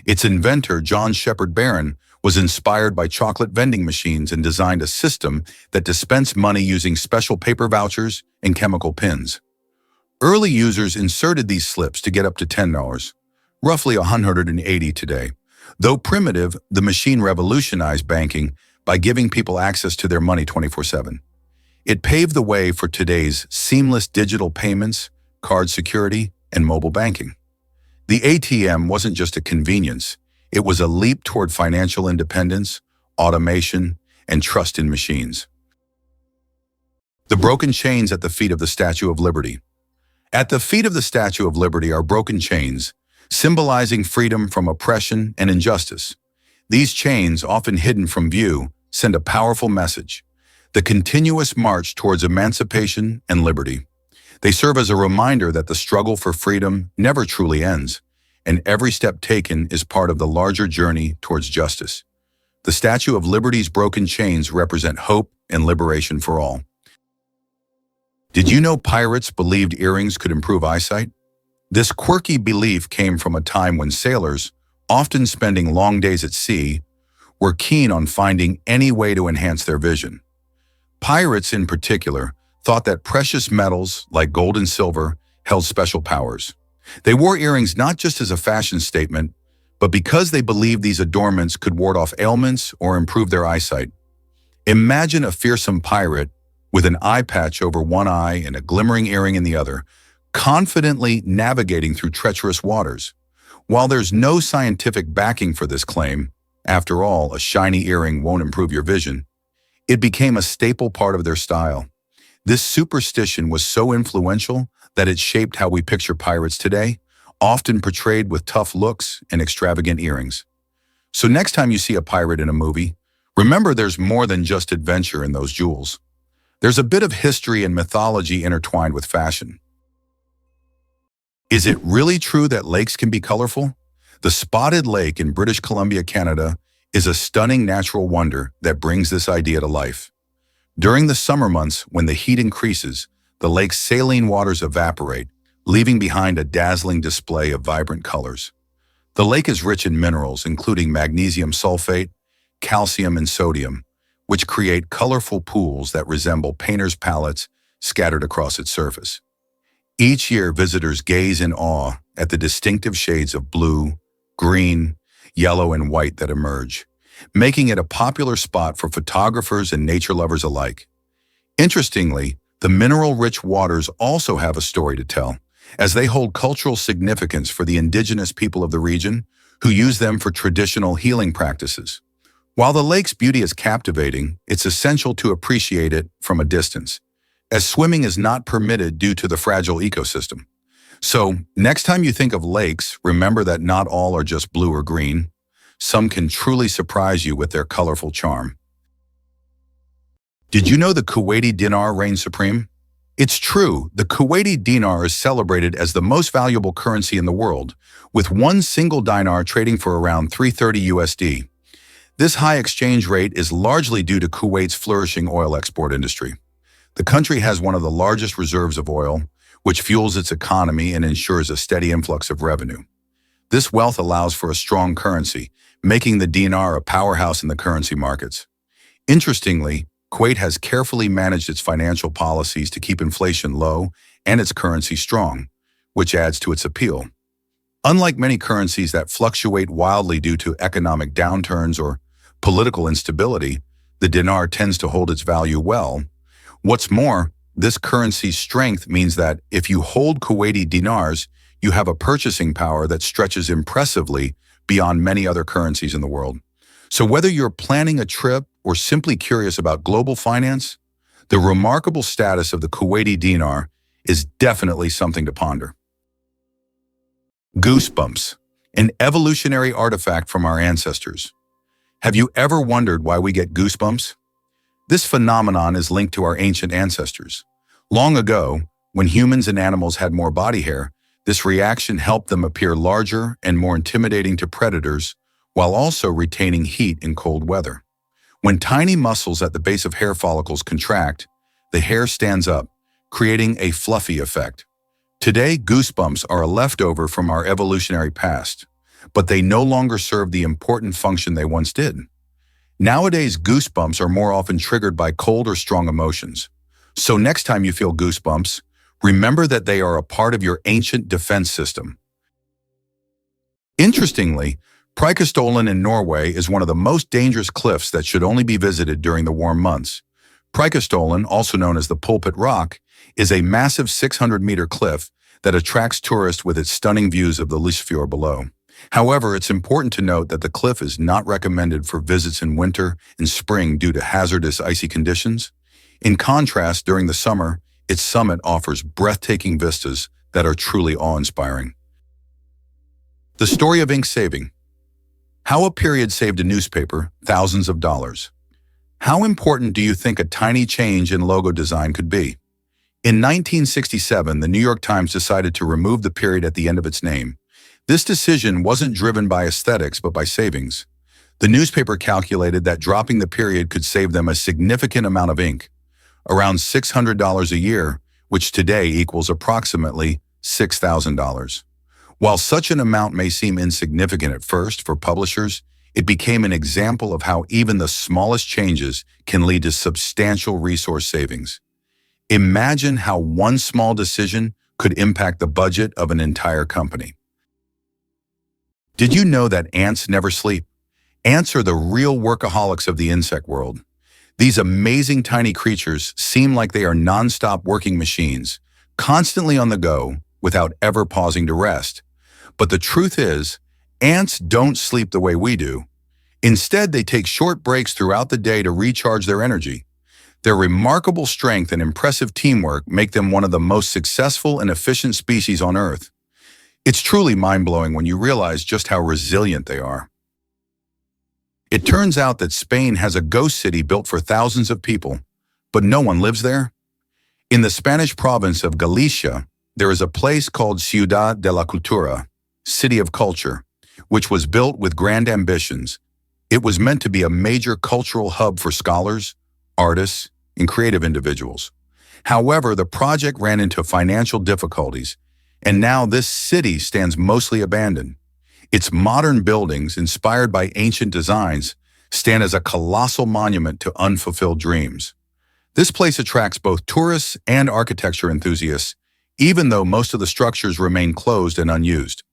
A: Its inventor, John Shepherd Barron, was inspired by chocolate vending machines and designed a system that dispensed money using special paper vouchers and chemical pins. Early users inserted these slips to get up to $10, roughly $180 today. Though primitive, the machine revolutionized banking by giving people access to their money 24/7. It paved the way for today's seamless digital payments, card security, and mobile banking. The ATM wasn't just a convenience, it was a leap toward financial independence, automation, and trust in machines. The broken chains at the feet of the Statue of Liberty. At the feet of the Statue of Liberty are broken chains, symbolizing freedom from oppression and injustice. These chains, often hidden from view, send a powerful message: the continuous march towards emancipation and liberty. They serve as a reminder that the struggle for freedom never truly ends, and every step taken is part of the larger journey towards justice. The Statue of Liberty's broken chains represent hope and liberation for all. Did you know pirates believed earrings could improve eyesight? This quirky belief came from a time when sailors, often spending long days at sea, were keen on finding any way to enhance their vision. Pirates, in particular, thought that precious metals like gold and silver held special powers. They wore earrings not just as a fashion statement, but because they believed these adornments could ward off ailments or improve their eyesight. Imagine a fearsome pirate with an eye patch over one eye and a glimmering earring in the other, confidently navigating through treacherous waters. While there's no scientific backing for this claim, after all, a shiny earring won't improve your vision, it became a staple part of their style. This superstition was so influential that it shaped how we picture pirates today, often portrayed with tough looks and extravagant earrings. So next time you see a pirate in a movie, remember there's more than just adventure in those jewels. There's a bit of history and mythology intertwined with fashion. Is it really true that lakes can be colorful? The Spotted Lake in British Columbia, Canada, is a stunning natural wonder that brings this idea to life. During the summer months, when the heat increases, the lake's saline waters evaporate, leaving behind a dazzling display of vibrant colors. The lake is rich in minerals, including magnesium sulfate, calcium, and sodium, which create colorful pools that resemble painters' palettes scattered across its surface. Each year, visitors gaze in awe at the distinctive shades of blue, green, yellow, and white that emerge, making it a popular spot for photographers and nature lovers alike. Interestingly, the mineral-rich waters also have a story to tell, as they hold cultural significance for the indigenous people of the region who use them for traditional healing practices. While the lake's beauty is captivating, it's essential to appreciate it from a distance, as swimming is not permitted due to the fragile ecosystem. So, next time you think of lakes, remember that not all are just blue or green. Some can truly surprise you with their colorful charm. Did you know the Kuwaiti dinar reigns supreme? It's true, the Kuwaiti dinar is celebrated as the most valuable currency in the world, with one single dinar trading for around $330 USD. This high exchange rate is largely due to Kuwait's flourishing oil export industry. The country has one of the largest reserves of oil, which fuels its economy and ensures a steady influx of revenue. This wealth allows for a strong currency, making the dinar a powerhouse in the currency markets. Interestingly, Kuwait has carefully managed its financial policies to keep inflation low and its currency strong, which adds to its appeal. Unlike many currencies that fluctuate wildly due to economic downturns or political instability, the dinar tends to hold its value well. What's more, this currency's strength means that if you hold Kuwaiti dinars, you have a purchasing power that stretches impressively beyond many other currencies in the world. So whether you're planning a trip or simply curious about global finance, the remarkable status of the Kuwaiti dinar is definitely something to ponder. Goosebumps. an evolutionary artifact from our ancestors. Have you ever wondered why we get goosebumps? This phenomenon is linked to our ancient ancestors. Long ago, when humans and animals had more body hair, this reaction helped them appear larger and more intimidating to predators, while also retaining heat in cold weather. When tiny muscles at the base of hair follicles contract, the hair stands up, creating a fluffy effect. Today, goosebumps are a leftover from our evolutionary past, but they no longer serve the important function they once did. Nowadays, goosebumps are more often triggered by cold or strong emotions. So next time you feel goosebumps, remember that they are a part of your ancient defense system. Interestingly, Preikestolen in Norway is one of the most dangerous cliffs that should only be visited during the warm months. Preikestolen, also known as the Pulpit Rock, is a massive 600-meter cliff that attracts tourists with its stunning views of the Lysfjord below. However, it's important to note that the cliff is not recommended for visits in winter and spring due to hazardous icy conditions. In contrast, during the summer, its summit offers breathtaking vistas that are truly awe-inspiring. The story of ink saving. How a period saved a newspaper thousands of dollars. How important do you think a tiny change in logo design could be? In 1967, the New York Times decided to remove the period at the end of its name. This decision wasn't driven by aesthetics, but by savings. The newspaper calculated that dropping the period could save them a significant amount of ink, around $600 a year, which today equals approximately $6,000. While such an amount may seem insignificant at first for publishers, it became an example of how even the smallest changes can lead to substantial resource savings. Imagine how one small decision could impact the budget of an entire company. Did you know that ants never sleep? Ants are the real workaholics of the insect world. These amazing tiny creatures seem like they are non-stop working machines, constantly on the go, without ever pausing to rest. But the truth is, ants don't sleep the way we do. Instead, they take short breaks throughout the day to recharge their energy. Their remarkable strength and impressive teamwork make them one of the most successful and efficient species on Earth. It's truly mind-blowing when you realize just how resilient they are. It turns out that Spain has a ghost city built for thousands of people, but no one lives there. In the Spanish province of Galicia, there is a place called Ciudad de la Cultura, City of Culture, which was built with grand ambitions. It was meant to be a major cultural hub for scholars, artists, and creative individuals. However, the project ran into financial difficulties, and now this city stands mostly abandoned. Its modern buildings, inspired by ancient designs, stand as a colossal monument to unfulfilled dreams. This place attracts both tourists and architecture enthusiasts, even though most of the structures remain closed and unused.